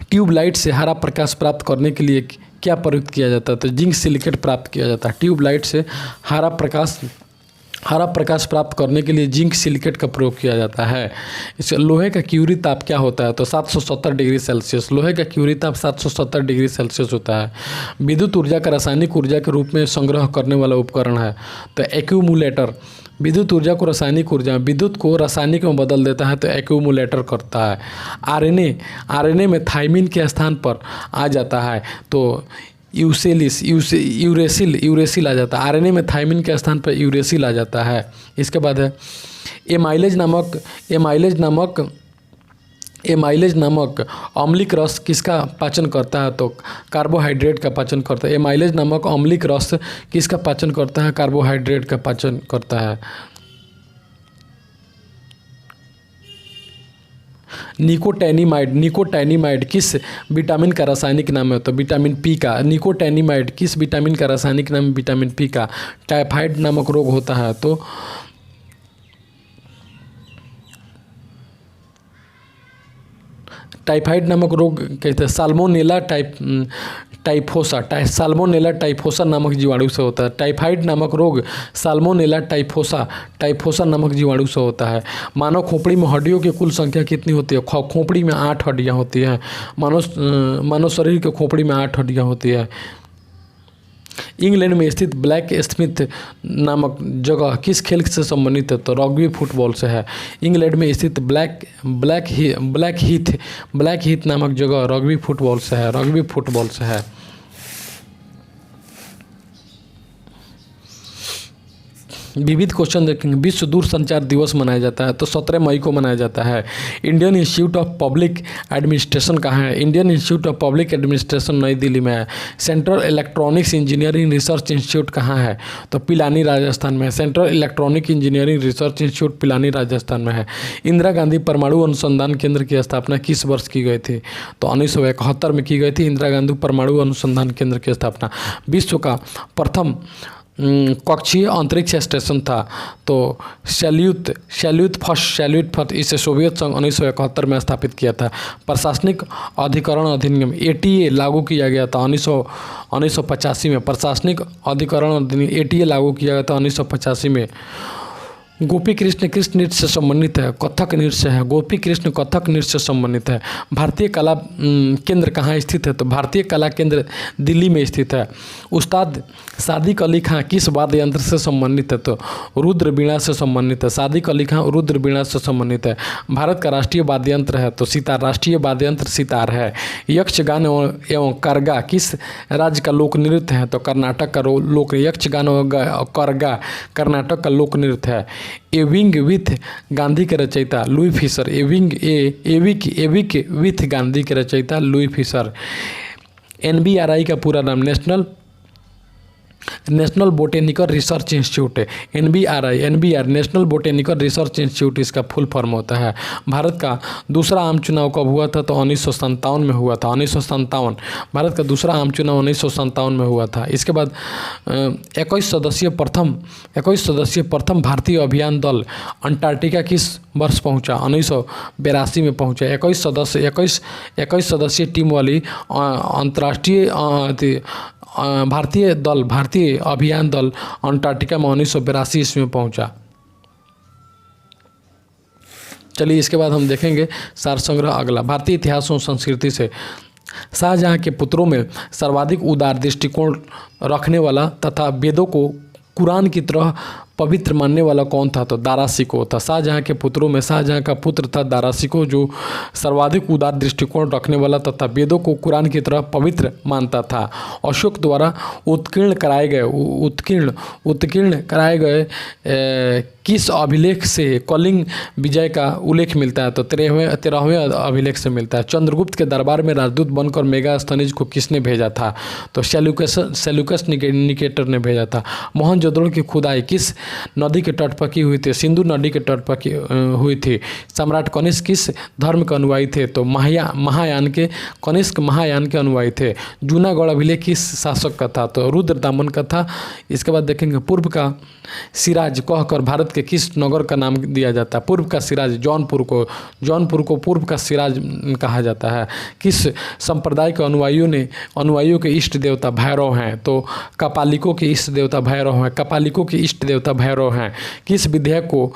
S1: ट्यूबलाइट से हरा प्रकाश प्राप्त करने के लिए क्या प्रयुक्त किया जाता है? तो जिंक सिलिकेट प्राप्त किया जाता है। ट्यूबलाइट से हरा प्रकाश प्राप्त करने के लिए जिंक सिलिकेट का प्रयोग किया जाता है। इससे लोहे का क्यूरी ताप क्या होता है? तो 770 डिग्री सेल्सियस। लोहे का क्यूरी ताप 770 डिग्री सेल्सियस होता है। विद्युत ऊर्जा का रासायनिक ऊर्जा के रूप में संग्रह करने वाला उपकरण है तो एक्यूमुलेटर। विद्युत ऊर्जा को विद्युत को रासायनिक में बदल देता है तो एक्यूमुलेटर करता है। आरएनए में थाइमिन के स्थान पर आ जाता है तो यूरेसिल आ जाता है। आरएनए में थाइमिन के स्थान पर यूरेसिल आ जाता है। इसके बाद है एमाइलेज नामक एमाइलेज नामक अम्लिक रस किसका पाचन करता है? तो कार्बोहाइड्रेट का पाचन करता है। एमाइलेज नामक अम्लिक रस किसका पाचन करता है? कार्बोहाइड्रेट का पाचन करता है। निकोटैनिमाइड किस विटामिन का रासायनिक नाम है? तो विटामिन पी का। निकोटैनिमाइड किस विटामिन का रासायनिक नाम है? विटामिन पी का। टाइफाइड नामक रोग होता है तो टाइफाइड नामक रोग कहते हैं साल्मोनेला टाइफोसा नामक जीवाणु से होता है। टाइफाइड नामक रोग साल्मोनेला टाइफोसा नामक जीवाणु से होता है। मानव खोपड़ी में हड्डियों की कुल संख्या कितनी होती है? खोपड़ी में 8 हड्डियाँ होती हैं। मानव शरीर के खोपड़ी में 8 हड्डियाँ होती है। इंग्लैंड में स्थित ब्लैक स्मिथ नामक जगह किस खेल से संबंधित है? तो रग्बी फुटबॉल से है। इंग्लैंड में स्थित ब्लैक हीथ नामक जगह रग्बी फुटबॉल से है। विविध क्वेश्चन देखेंगे। विश्व दूरसंचार दिवस मनाया जाता है तो 17 मई को मनाया जाता है। Indian institute of public administration कहाँ है? Indian institute of public administration नई दिल्ली में है। Central electronics engineering research institute कहाँ है? तो पिलानी राजस्थान में है। Central electronic engineering research institute Pilani Rajasthan में है। इंदिरा गांधी परमाणु अनुसंधान केंद्र की स्थापना किस वर्ष की गई थी? तो 1971 में की गई थी इंदिरा गांधी परमाणु अनुसंधान केंद्र की स्थापना। विश्व का प्रथम कक्षीय अंतरिक्ष स्टेशन था तो सैल्यूट फर्स्ट इसे सोवियत संघ 1971 में स्थापित किया था। प्रशासनिक अधिकरण अधिनियम ATA लागू किया गया था 1985 में। प्रशासनिक अधिकरण अधिनियम ATA लागू किया गया था 1985 में। गोपी कृष्ण किस नृत्य से संबंधित है? कथक नृत्य से है। गोपी कृष्ण कथक नृत्य से संबंधित है। भारतीय कला केंद्र कहाँ स्थित है? तो भारतीय कला केंद्र दिल्ली में स्थित है। उस्ताद सादिक अली खां किस वाद्य यंत्र से संबंधित है? तो रुद्र बीणा से संबंधित है। सादिक अली खां रुद्र बीणा से संबंधित है। भारत का राष्ट्रीय वाद्य यंत्र है तो सितार। राष्ट्रीय वाद्य यंत्र सितार है। यक्षगान एवं करगा किस राज्य का लोक नृत्य है? तो कर्नाटक का लोक। यक्षगान और करगा कर्नाटक का लोक नृत्य है। ए विंग विथ गांधी के रचयिता Louis Fischer. Avik with Gandhi के रचयिता लुई फिशर। NBRI का पूरा नाम नेशनल बोटेनिकल रिसर्च इंस्टीट्यूट है। NBR national botanical research institute इसका फुल फॉर्म होता है। भारत का दूसरा आम चुनाव कब हुआ था? तो 1957 में हुआ था। 1957 भारत का दूसरा आम चुनाव 1957 में हुआ था। इसके बाद 21 सदस्यीय प्रथम भारतीय अभियान दल अंटार्कटिका किस वर्ष पहुंचा? 1982 में पहुंचा। 21 सदस्यीय टीम वाली अंतर्राष्ट्रीय भारतीय अभियान दल अंटार्कटिका में 1982 ईस्वी में पहुंचा। चलिए इसके बाद हम देखेंगे सार संग्रह अगला। भारतीय इतिहास और संस्कृति से शाहजहां के पुत्रों में सर्वाधिक उदार दृष्टिकोण रखने वाला तथा वेदों को कुरान की तरह पवित्र मानने वाला कौन था? तो दारा शिकोह था। शाहजहां के पुत्रों में शाहजहां का पुत्र था दारा शिकोह जो सर्वाधिक उदार दृष्टिकोण रखने वाला तथा वेदों को कुरान की तरह पवित्र मानता था। अशोक द्वारा उत्कीर्ण कराए गए किस अभिलेख से कलिंग विजय का उल्लेख मिलता है? तो 13वें अभिलेख से मिलता है। चंद्रगुप्त के दरबार में राजदूत बनकर मेगास्थनीज को किसने भेजा था? तो सेल्यूकस निकेटर ने भेजा था। मोहनजोदड़ो की खुदाई किस नदी के तट पर की हुई थी? सिंधु नदी के तट पर हुई थी। सम्राट कनिष्क किस धर्म के अनुयायी थे? तो कनिष्क महायान के अनुयायी थे। जूनागढ़ अभिलेख किस शासक का था? तो रुद्रदामन का था। इसके बाद देखेंगे पूर्व का सिराज कहकर भारत के किस नगर का नाम दिया जाता है? पूर्व का सिराज जौनपुर को पूर्व का सिराज कहा जाता है। किस संप्रदाय के अनुयायियों के इष्ट देवता भैरव हैं? तो कपालिकों के इष्ट देवता भैरव हैं। किस विधेयक को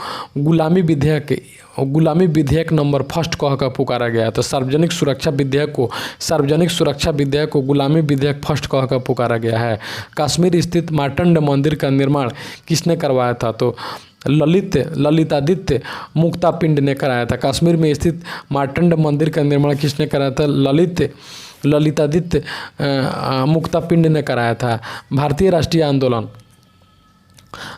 S1: गुलामी विधेयक नंबर फर्स्ट कहकर पुकारा गया? तो सार्वजनिक सुरक्षा विधेयक को गुलामी विधेयक फर्स्ट कहकर पुकारा गया है। कश्मीर स्थित मार्तंड मंदिर का निर्माण किसने करवाया था? तो ललितादित्य मुक्तापिंड ने कराया था। कश्मीर में स्थित मार्तंड मंदिर का निर्माण किसने कराया था? ललितादित्य मुक्तापिंड ने कराया था। भारतीय राष्ट्रीय आंदोलन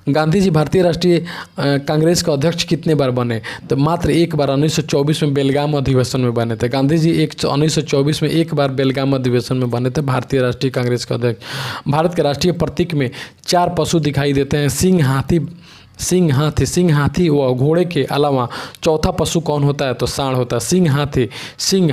S1: गांधी जी भारतीय राष्ट्रीय कांग्रेस के अध्यक्ष कितने बार बने? तो मात्र एक बार 1924 में बेलगाम अधिवेशन में बने थे। गांधी जी 1924 में एक बार बेलगाम अधिवेशन में बने थे भारतीय राष्ट्रीय कांग्रेस के अध्यक्ष। भारत के राष्ट्रीय प्रतीक में 4 पशु दिखाई देते हैं, सिंह, हाथी व घोड़े के अलावा चौथा पशु कौन होता है? तो सांड होता है। सिंह,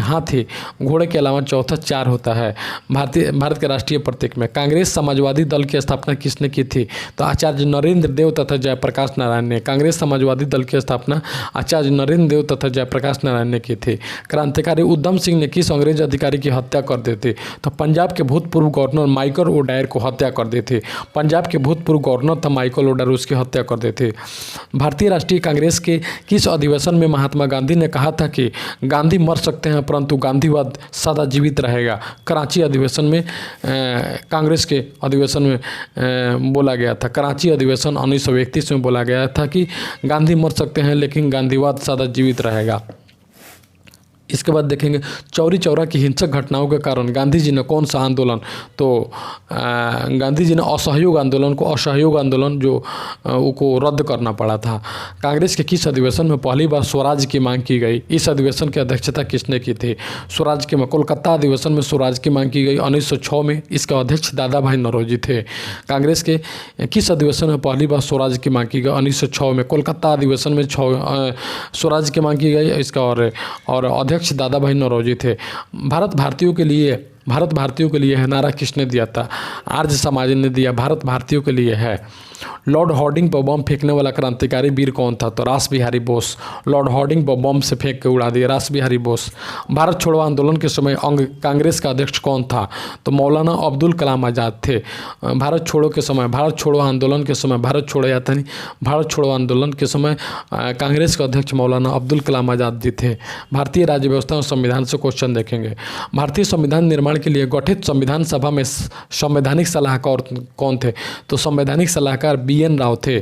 S1: हाथी, घोड़े के अलावा चौथा 4 होता है भारत के राष्ट्रीय प्रतीक में। कांग्रेस समाजवादी दल की स्थापना किसने की थी? तो आचार्य नरेंद्र देव तथा जयप्रकाश नारायण ने। कांग्रेस समाजवादी दल की स्थापना आचार्य नरेंद्र देव तथा जयप्रकाश नारायण ने की थी। क्रांतिकारी उधम सिंह ने किस अंग्रेज अधिकारी की हत्या कर दी थी? तो पंजाब के भूतपूर्व गवर्नर माइकल ओडायर को हत्या कर दी थी। पंजाब के भूतपूर्व गवर्नर था माइकल ओडायर, उसकी हत्या कर दी थी। भारतीय राष्ट्रीय कांग्रेस के किस अधिवेशन में महात्मा गांधी ने कहा था कि गांधी मर सकते हैं परंतु गांधीवाद सदा जीवित रहेगा? कराची अधिवेशन में कांग्रेस के अधिवेशन में बोला गया था। कराची अधिवेशन 1931 में बोला गया था कि गांधी मर सकते हैं लेकिन गांधीवाद सदा जीवित रहेगा। इसके बाद देखेंगे चौरी चौरा की हिंसक घटनाओं के कारण गांधी जी ने कौन सा आंदोलन? तो गांधी जी ने असहयोग आंदोलन जो को रद्द करना पड़ा था। कांग्रेस के किस अधिवेशन में पहली बार स्वराज की मांग की गई? इस अधिवेशन की अध्यक्षता किसने की थी? स्वराज के कोलकाता अधिवेशन में स्वराज की मांग की गई 1906 में। इसके अध्यक्ष दादा भाई नौरोजी थे। कांग्रेस के किस अधिवेशन में पहली बार स्वराज की मांग की गई? 1906 में कोलकाता अधिवेशन में स्वराज की मांग की गई। इसका और अध्यक्ष दादा भाई नौरोजी थे। भारत भारतीयों के लिए है नारा किसने दिया था? आर्य समाज ने दिया। भारत भारतीयों के लिए है। लॉर्ड हार्डिंग पर बम फेंकने वाला क्रांतिकारी वीर कौन था? तो रास बिहारी बोस। लॉर्ड हार्डिंग पर बम से फेंक के उड़ा दिया, रास बिहारी बोस। भारत छोड़ो आंदोलन के समय कांग्रेस का अध्यक्ष कौन था? तो मौलाना अब्दुल कलाम आज़ाद थे। भारत छोड़ो आंदोलन के समय कांग्रेस के अध्यक्ष मौलाना अब्दुल कलाम आज़ाद जी थे। भारतीय राज्य व्यवस्था और संविधान से क्वेश्चन देखेंगे। भारतीय संविधान निर्माण के लिए गठित संविधान सभा में संवैधानिक सलाहकार कौन थे? तो संवैधानिक सलाहकार BN राव थे।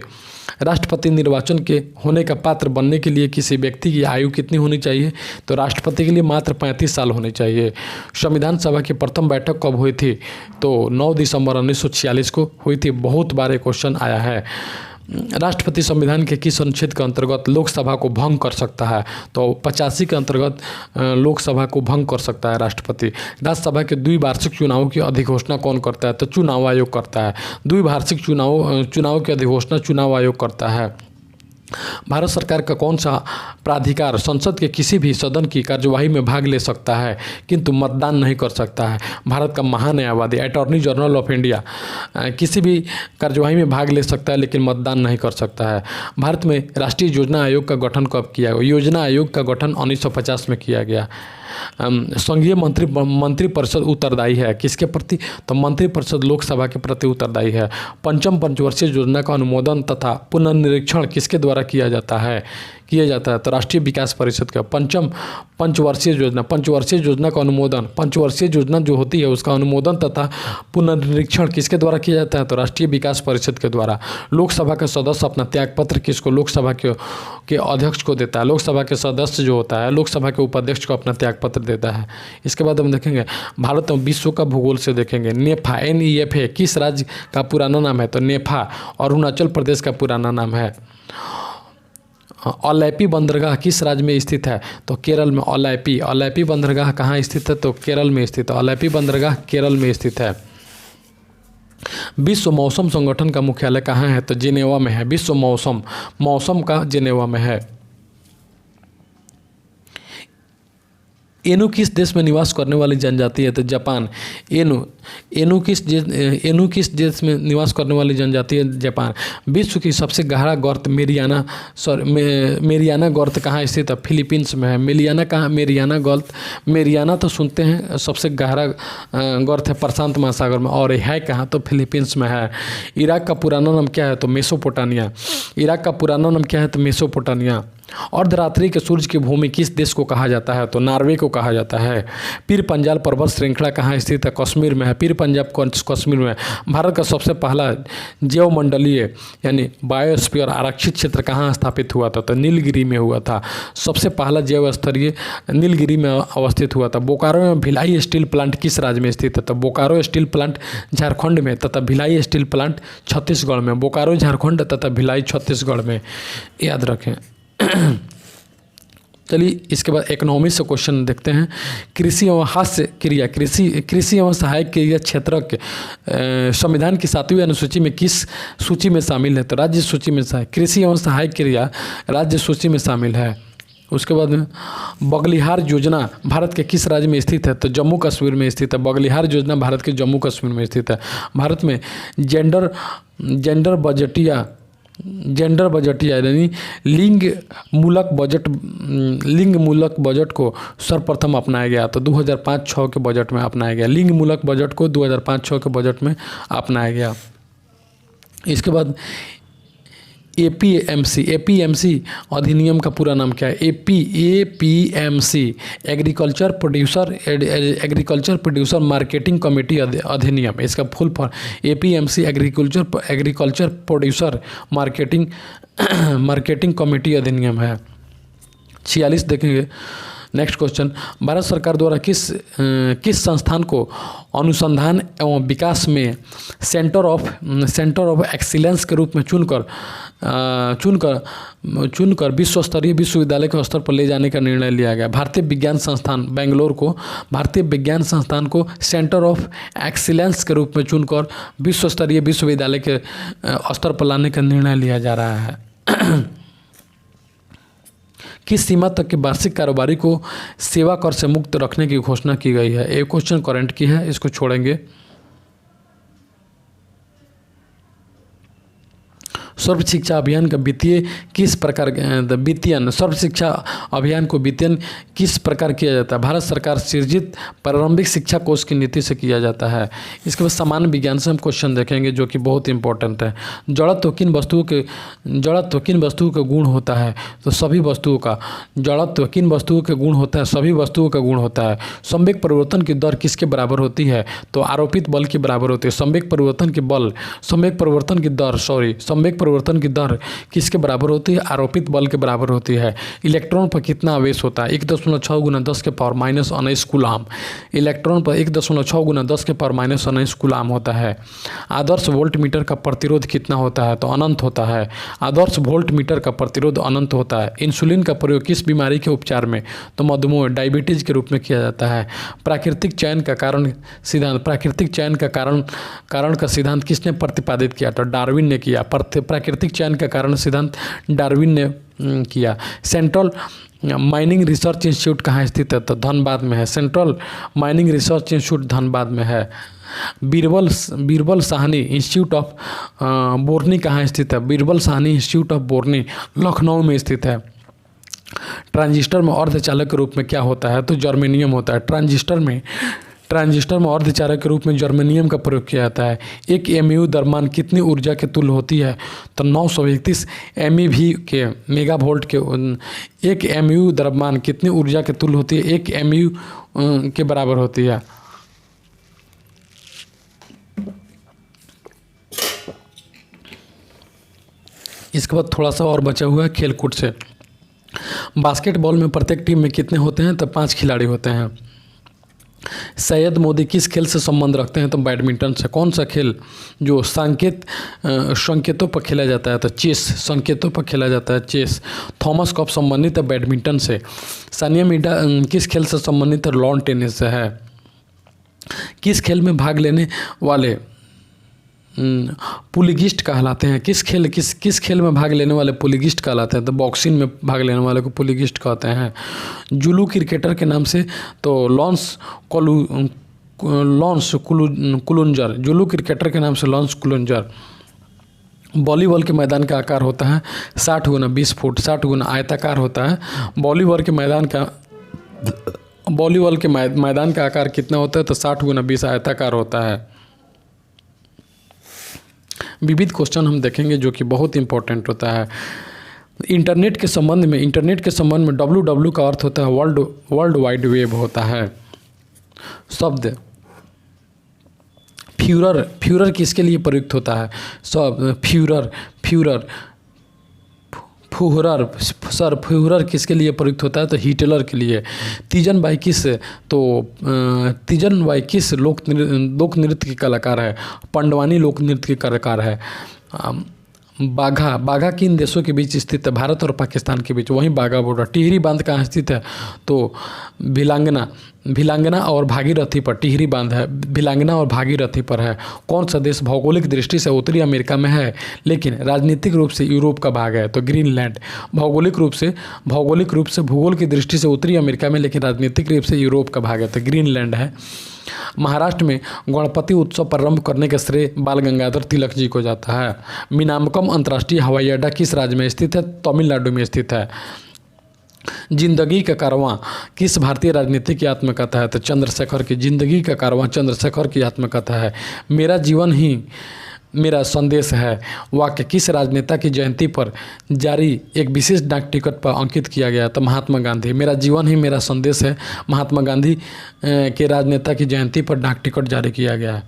S1: राष्ट्रपति निर्वाचन के होने का पात्र बनने के लिए किसी व्यक्ति की आयु कितनी होनी चाहिए? तो राष्ट्रपति के लिए मात्र 35 साल होने चाहिए। संविधान सभा की प्रथम बैठक कब हुई थी? तो 9 दिसंबर 1946 को हुई थी। बहुत बार ये क्वेश्चन आया है। राष्ट्रपति संविधान के किस अनुच्छेद के अंतर्गत लोकसभा को भंग कर सकता है? तो 85 के अंतर्गत लोकसभा को भंग कर सकता है राष्ट्रपति। राज्यसभा के द्विवार्षिक चुनाव की अधिघोषणा कौन करता है? तो चुनाव आयोग करता है। द्विवार्षिक चुनाव की अधिघोषणा चुनाव आयोग करता है। भारत सरकार का कौन सा प्राधिकार संसद के किसी भी सदन की कार्यवाही में भाग ले सकता है किंतु मतदान नहीं कर सकता है? भारत का महान्यायवादी अटॉर्नी जनरल ऑफ इंडिया किसी भी कार्यवाही में भाग ले सकता है लेकिन मतदान नहीं कर सकता है। भारत में राष्ट्रीय योजना आयोग का गठन कब किया गया? योजना आयोग का गठन 1950 में किया गया। संघीय मंत्रिपरिषद उत्तरदायी है किसके प्रति? तो मंत्रिपरिषद लोकसभा के प्रति उत्तरदायी है। पंचम पंचवर्षीय योजना का अनुमोदन तथा पुनर्निरीक्षण किसके द्वारा किया जाता है? तो राष्ट्रीय विकास परिषद का। पंचम पंचवर्षीय योजना का अनुमोदन, पंचवर्षीय योजना जो होती है उसका अनुमोदन तथा पुनर्निरीक्षण किसके द्वारा किया जाता है? तो राष्ट्रीय विकास परिषद के द्वारा। लोकसभा का सदस्य अपना त्यागपत्र किसको? लोकसभा के अध्यक्ष को देता है। लोकसभा के सदस्य जो होता है लोकसभा के उपाध्यक्ष को अपना त्यागपत्र देता है। इसके बाद हम देखेंगे भारत में विश्व का भूगोल से देखेंगे। नेफा NEFA किस राज्य का पुराना नाम है? तो नेफा अरुणाचल प्रदेश का पुराना नाम है। अलैपी बंदरगाह किस राज्य में स्थित है? तो केरल में। अलैपी बंदरगाह कहाँ स्थित है? तो केरल में स्थित है। अलैपी बंदरगाह केरल में स्थित है। विश्व मौसम संगठन का मुख्यालय कहाँ है? तो जिनेवा में है। विश्व मौसम का जिनेवा में है। एनु किस देश में निवास करने वाली जनजाति है? तो जापान। एनु किस देश में निवास करने वाली जनजाति है? जापान। विश्व की सबसे गहरा गर्त मेरियाना गर्त कहाँ स्थित है? फिलीपींस में है। मेरियाना तो सुनते हैं, सबसे गहरा गर्त है प्रशांत महासागर में, और है कहाँ? तो फिलीपींस में है। इराक का पुराना नाम क्या है? तो मेसोपोटामिया। अर्धरात्रि के सूर्य की भूमि किस देश को कहा जाता है? तो नॉर्वे को कहा जाता है। पीर पंजाल पर्वत श्रृंखला कहाँ स्थित है? कश्मीर में है। पीर पंजाब कश्मीर में है। भारत का सबसे पहला जैवमंडलीय यानी बायोस्फीयर आरक्षित क्षेत्र कहाँ स्थापित हुआ था? तो नीलगिरी में हुआ था। सबसे पहला जैव स्तरीय नीलगिरी में अवस्थित हुआ था। बोकारो में भिलाई स्टील प्लांट किस राज्य में स्थित है? तो बोकारो स्टील प्लांट झारखंड में तथा भिलाई स्टील प्लांट छत्तीसगढ़ में। बोकारो झारखंड तथा भिलाई छत्तीसगढ़ में, याद रखें। चलिए इसके बाद इकोनॉमी से क्वेश्चन देखते हैं। कृषि एवं हास्य क्रिया कृषि एवं सहायक क्रिया क्षेत्र के संविधान की 7वीं अनुसूची में किस सूची में शामिल है? तो राज्य सूची में कृषि एवं सहायक क्रिया राज्य सूची में शामिल है। उसके बाद में बगलिहार योजना भारत के किस राज्य में स्थित है? तो जम्मू कश्मीर में स्थित है। बगलिहार योजना भारत के जम्मू कश्मीर में स्थित है। भारत में जेंडर बजटिया यानी लिंग मूलक बजट को सर्वप्रथम अपनाया गया। तो 2005-06 के बजट में अपनाया गया। लिंग मूलक बजट को 2005-06 के बजट में अपनाया गया। इसके बाद एपीएमसी अधिनियम का पूरा नाम क्या है? APMC agriculture producer marketing committee अधिनियम। इसका full form APMC agriculture producer marketing committee अधिनियम है। 46 देखेंगे। नेक्स्ट क्वेश्चन, भारत सरकार द्वारा किस संस्थान को अनुसंधान एवं विकास में सेंटर ऑफ एक्सीलेंस के रूप में चुनकर विश्व स्तरीय विश्वविद्यालय के स्तर पर ले जाने का निर्णय लिया गया? भारतीय विज्ञान संस्थान बेंगलोर को भारतीय विज्ञान संस्थान को सेंटर ऑफ एक्सीलेंस के रूप में चुनकर विश्व स्तरीय विश्वविद्यालय के स्तर पर लाने का निर्णय लिया जा रहा है। किस सीमा तक के वार्षिक कारोबारी को सेवा कर से मुक्त रखने की घोषणा की गई है? एक क्वेश्चन करंट की है, इसको छोड़ेंगे। सर्व शिक्षा अभियान का सर्व शिक्षा अभियान को वित्तीयन किस प्रकार किया जाता है? भारत सरकार सृजित प्रारंभिक शिक्षा कोष की नीति से किया जाता है। इसके बाद सामान्य विज्ञान से हम क्वेश्चन देखेंगे जो कि बहुत इंपॉर्टेंट है। जड़त्व किन वस्तुओं का गुण होता है? तो सभी वस्तुओं का। जड़त्व किन वस्तुओं के गुण होता है? सभी वस्तुओं का गुण होता है। संवेग परिवर्तन की दर किसके बराबर होती है? तो आरोपित बल के बराबर होती है। संवेग परिवर्तन की दर किसके बराबर होती है? आरोपित बल के बराबर होती है। इलेक्ट्रॉन पर कितना आवेश होता है? 1.6 × 10 के पावर -19 कूलाम। इलेक्ट्रॉन पर 1.6 × 10 के पावर -19 कूलाम होता है। आदर्श वोल्ट मीटर का प्रतिरोध कितना होता है? तो अनंत होता है। आदर्श वोल्ट मीटर का प्रतिरोध अनंत होता है। इंसुलिन का प्रयोग किस बीमारी के उपचार में? तो मधुमेह डायबिटीज के रूप में किया जाता है। प्राकृतिक चयन का कारण का सिद्धांत किसने प्रतिपादित किया? तो डार्विन ने किया। प्राकृतिक चयन का कारण सिद्धांत डार्विन ने किया। सेंट्रल माइनिंग रिसर्च इंस्टीट्यूट कहाँ स्थित है? तो धनबाद में है। Central mining research institute Dhanbad में है। बीरबल साहनी इंस्टीट्यूट ऑफ बोरनी कहाँ स्थित है? बीरबल साहनी इंस्टीट्यूट ऑफ बोरनी लखनऊ में स्थित है। ट्रांजिस्टर में अर्धचालक के रूप में क्या होता है? तो जर्मेनियम होता है। ट्रांजिस्टर में अर्धचालक के रूप में जर्मेनियम का प्रयोग किया जाता है। एक एमयू द्रव्यमान कितनी ऊर्जा के तुल्य होती है? तो 931 MeV के मेगावोल्ट के। एक एमयू द्रव्यमान कितनी ऊर्जा के तुल्य होती है? 1 MeV के बराबर होती है। इसके बाद थोड़ा सा और बचा हुआ है खेलकूद से। बास्केटबॉल में प्रत्येक टीम में कितने होते हैं? तो 5 खिलाड़ी होते हैं। सैयद मोदी किस खेल से संबंध रखते हैं? तो बैडमिंटन से। कौन सा खेल जो संकेतों पर खेला जाता है? तो चेस। संकेतों पर खेला जाता है चेस। थॉमस कप संबंधित है बैडमिंटन से। सानिया मिर्जा किस खेल से संबंधित है? लॉन टेनिस से है। किस खेल में भाग लेने वाले पुलिगिस्ट कहलाते हैं? किस खेल में भाग लेने वाले पुलिगिस्ट कहलाते हैं? तो बॉक्सिंग में भाग लेने वाले को पुलिगिस्ट कहते हैं। जुलू क्रिकेटर के नाम से तो लॉन्स कुलुंजर। जुलू क्रिकेटर के नाम से लॉन्स कुलुंजर। वॉलीबॉल के मैदान का आकार होता है 60 × 20 फुट। 60 गुना आयताकार होता है। वॉलीबॉल के मैदान का आकार कितना होता है? तो 60 × 20 आयताकार होता है। विविध क्वेश्चन हम देखेंगे जो कि बहुत इंपॉर्टेंट होता है। इंटरनेट के संबंध में WW का अर्थ होता है वर्ल्ड वाइड वेब होता है। शब्द फ्यूरर किसके लिए प्रयुक्त होता है? शब्द फ्यूरर किसके लिए प्रयुक्त होता है? तो हिटलर के लिए। तीजन बाई किस लोक नृत्य के कलाकार है? पंडवानी लोक नृत्य के कलाकार है। बाघा किन देशों के बीच स्थित है? भारत और पाकिस्तान के बीच, वहीं बाघा बॉर्डर। टिहरी बांध कहाँ स्थित है? तो भिलांगना और भागीरथी पर टिहरी बांध है, भिलांगना और भागीरथी पर है। कौन सा देश भौगोलिक दृष्टि से उत्तरी अमेरिका में है लेकिन राजनीतिक रूप से यूरोप का भाग है? तो ग्रीनलैंड। भौगोलिक रूप से भूगोल की दृष्टि से उत्तरी अमेरिका में लेकिन राजनीतिक रूप से यूरोप का भाग है, तो ग्रीनलैंड है। महाराष्ट्र में गणपति उत्सव प्रारंभ करने का श्रेय बाल गंगाधर तिलक जी को जाता है। मीनामकम अंतर्राष्ट्रीय हवाई अड्डा किस राज्य में स्थित है? तमिलनाडु में स्थित है। जिंदगी का कारवां किस भारतीय राजनीति की आत्मकथा है? तो चंद्रशेखर की। जिंदगी का कारवां चंद्रशेखर की आत्मकथा है। मेरा जीवन ही मेरा संदेश है वाक्य किस राजनेता की जयंती पर जारी एक विशेष डाक टिकट पर अंकित किया गया? तो महात्मा गांधी। मेरा जीवन ही मेरा संदेश है महात्मा गांधी के राजनेता की जयंती पर डाक टिकट जारी किया गया है।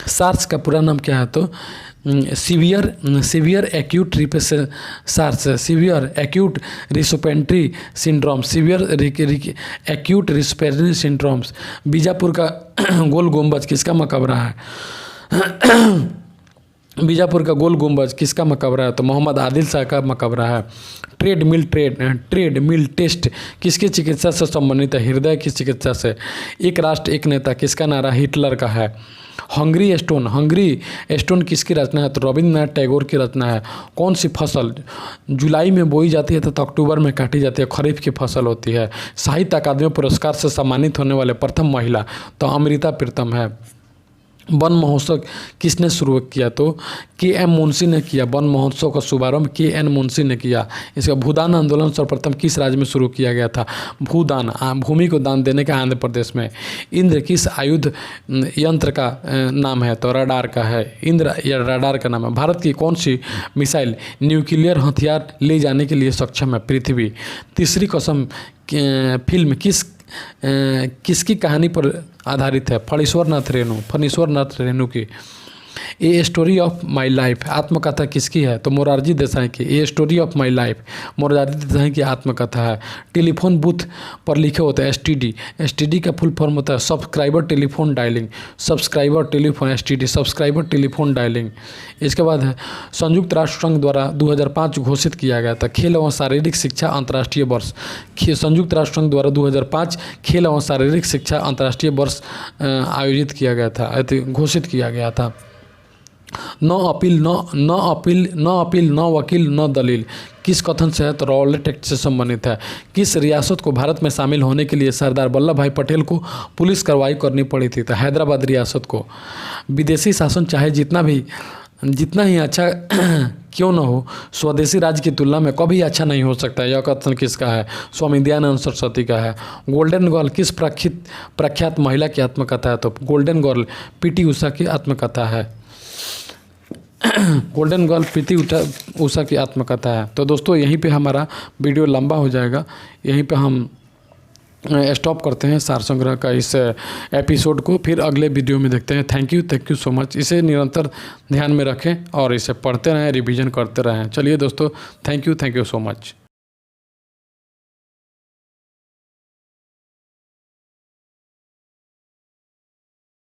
S1: सार्स का पूरा नाम क्या है? तो severe acute respiratory syndromes. Bijapur का गोल गुंबज किसका मकबरा है? बीजापुर का गोल गुंबज किसका मकबरा है? तो मोहम्मद आदिल शाह का मकबरा है। ट्रेडमिल टेस्ट किसकी चिकित्सा से संबंधित है? हृदय की चिकित्सा से। एक राष्ट्र एक नेता किसका नारा हिटलर का है? हंगरी स्टोन किसकी रचना है? तो रविंद्रनाथ टैगोर की रचना है। कौन सी फसल जुलाई में बोई जाती है तो अक्टूबर में काटी जाती है? खरीफ की फसल होती है। साहित्य अकादमी पुरस्कार से सम्मानित होने वाले प्रथम महिला तो अमृता प्रीतम है। वन महोत्सव किसने शुरू किया? तो KM मुंशी ने किया। वन महोत्सव का शुभारंभ KN मुंशी ने किया। इसका भूदान आंदोलन सर्वप्रथम किस राज्य में शुरू किया गया था? भूदान, भूमि को दान देने का आंध्र प्रदेश में। इंद्र किस आयुध यंत्र का नाम है? तो रडार का है। इंद्र या रडार का नाम है। भारत की कौन सी मिसाइल न्यूक्लियर हथियार ले जाने के लिए सक्षम है? पृथ्वी। तीसरी कसम फिल्म किसकी कहानी पर आधारित है? फणीश्वर नाथ रेणु की। A story of my life आत्मकथा किसकी है? तो मोरारजी देसाई की। A story of my life Morarji Desai की आत्मकथा है। टेलीफोन बूथ पर लिखे होते हैं STD का फुल फॉर्म होता है subscriber telephone dialling. Subscriber telephone dialling. इसके बाद है संयुक्त राष्ट्र संघ द्वारा 2005 घोषित किया गया था खेल एवं शारीरिक शिक्षा अंतर्राष्ट्रीय वर्ष। संयुक्त राष्ट्र संघ द्वारा 2005 खेल एवं शारीरिक शिक्षा अंतर्राष्ट्रीय वर्ष आयोजित किया गया था, घोषित किया गया था। न अपील न वकील न दलील किस कथन से है? तो रॉलेट एक्ट से संबंधित है। किस रियासत को भारत में शामिल होने के लिए सरदार वल्लभ भाई पटेल को पुलिस कार्रवाई करनी पड़ी थी? तो हैदराबाद रियासत को। विदेशी शासन चाहे जितना ही अच्छा क्यों न हो स्वदेशी राज्य की तुलना में कभी अच्छा नहीं हो सकता। यह कथन किसका है? स्वामी दयानंद सरस्वती का है। गोल्डन गर्ल किस प्रख्यात महिला की आत्मकथा है? तो गोल्डन गर्ल PT उषा की आत्मकथा है। गोल्डन गर्ल PT उषा की आत्मकथा है। तो दोस्तों यहीं पे हमारा वीडियो लंबा हो जाएगा, यहीं पे हम स्टॉप करते हैं सार संग्रह का इस एपिसोड को। फिर अगले वीडियो में देखते हैं। Thank you so much. इसे निरंतर ध्यान में रखें और इसे पढ़ते रहें, रिवीजन करते रहें। चलिए दोस्तों, थैंक यू सो मच।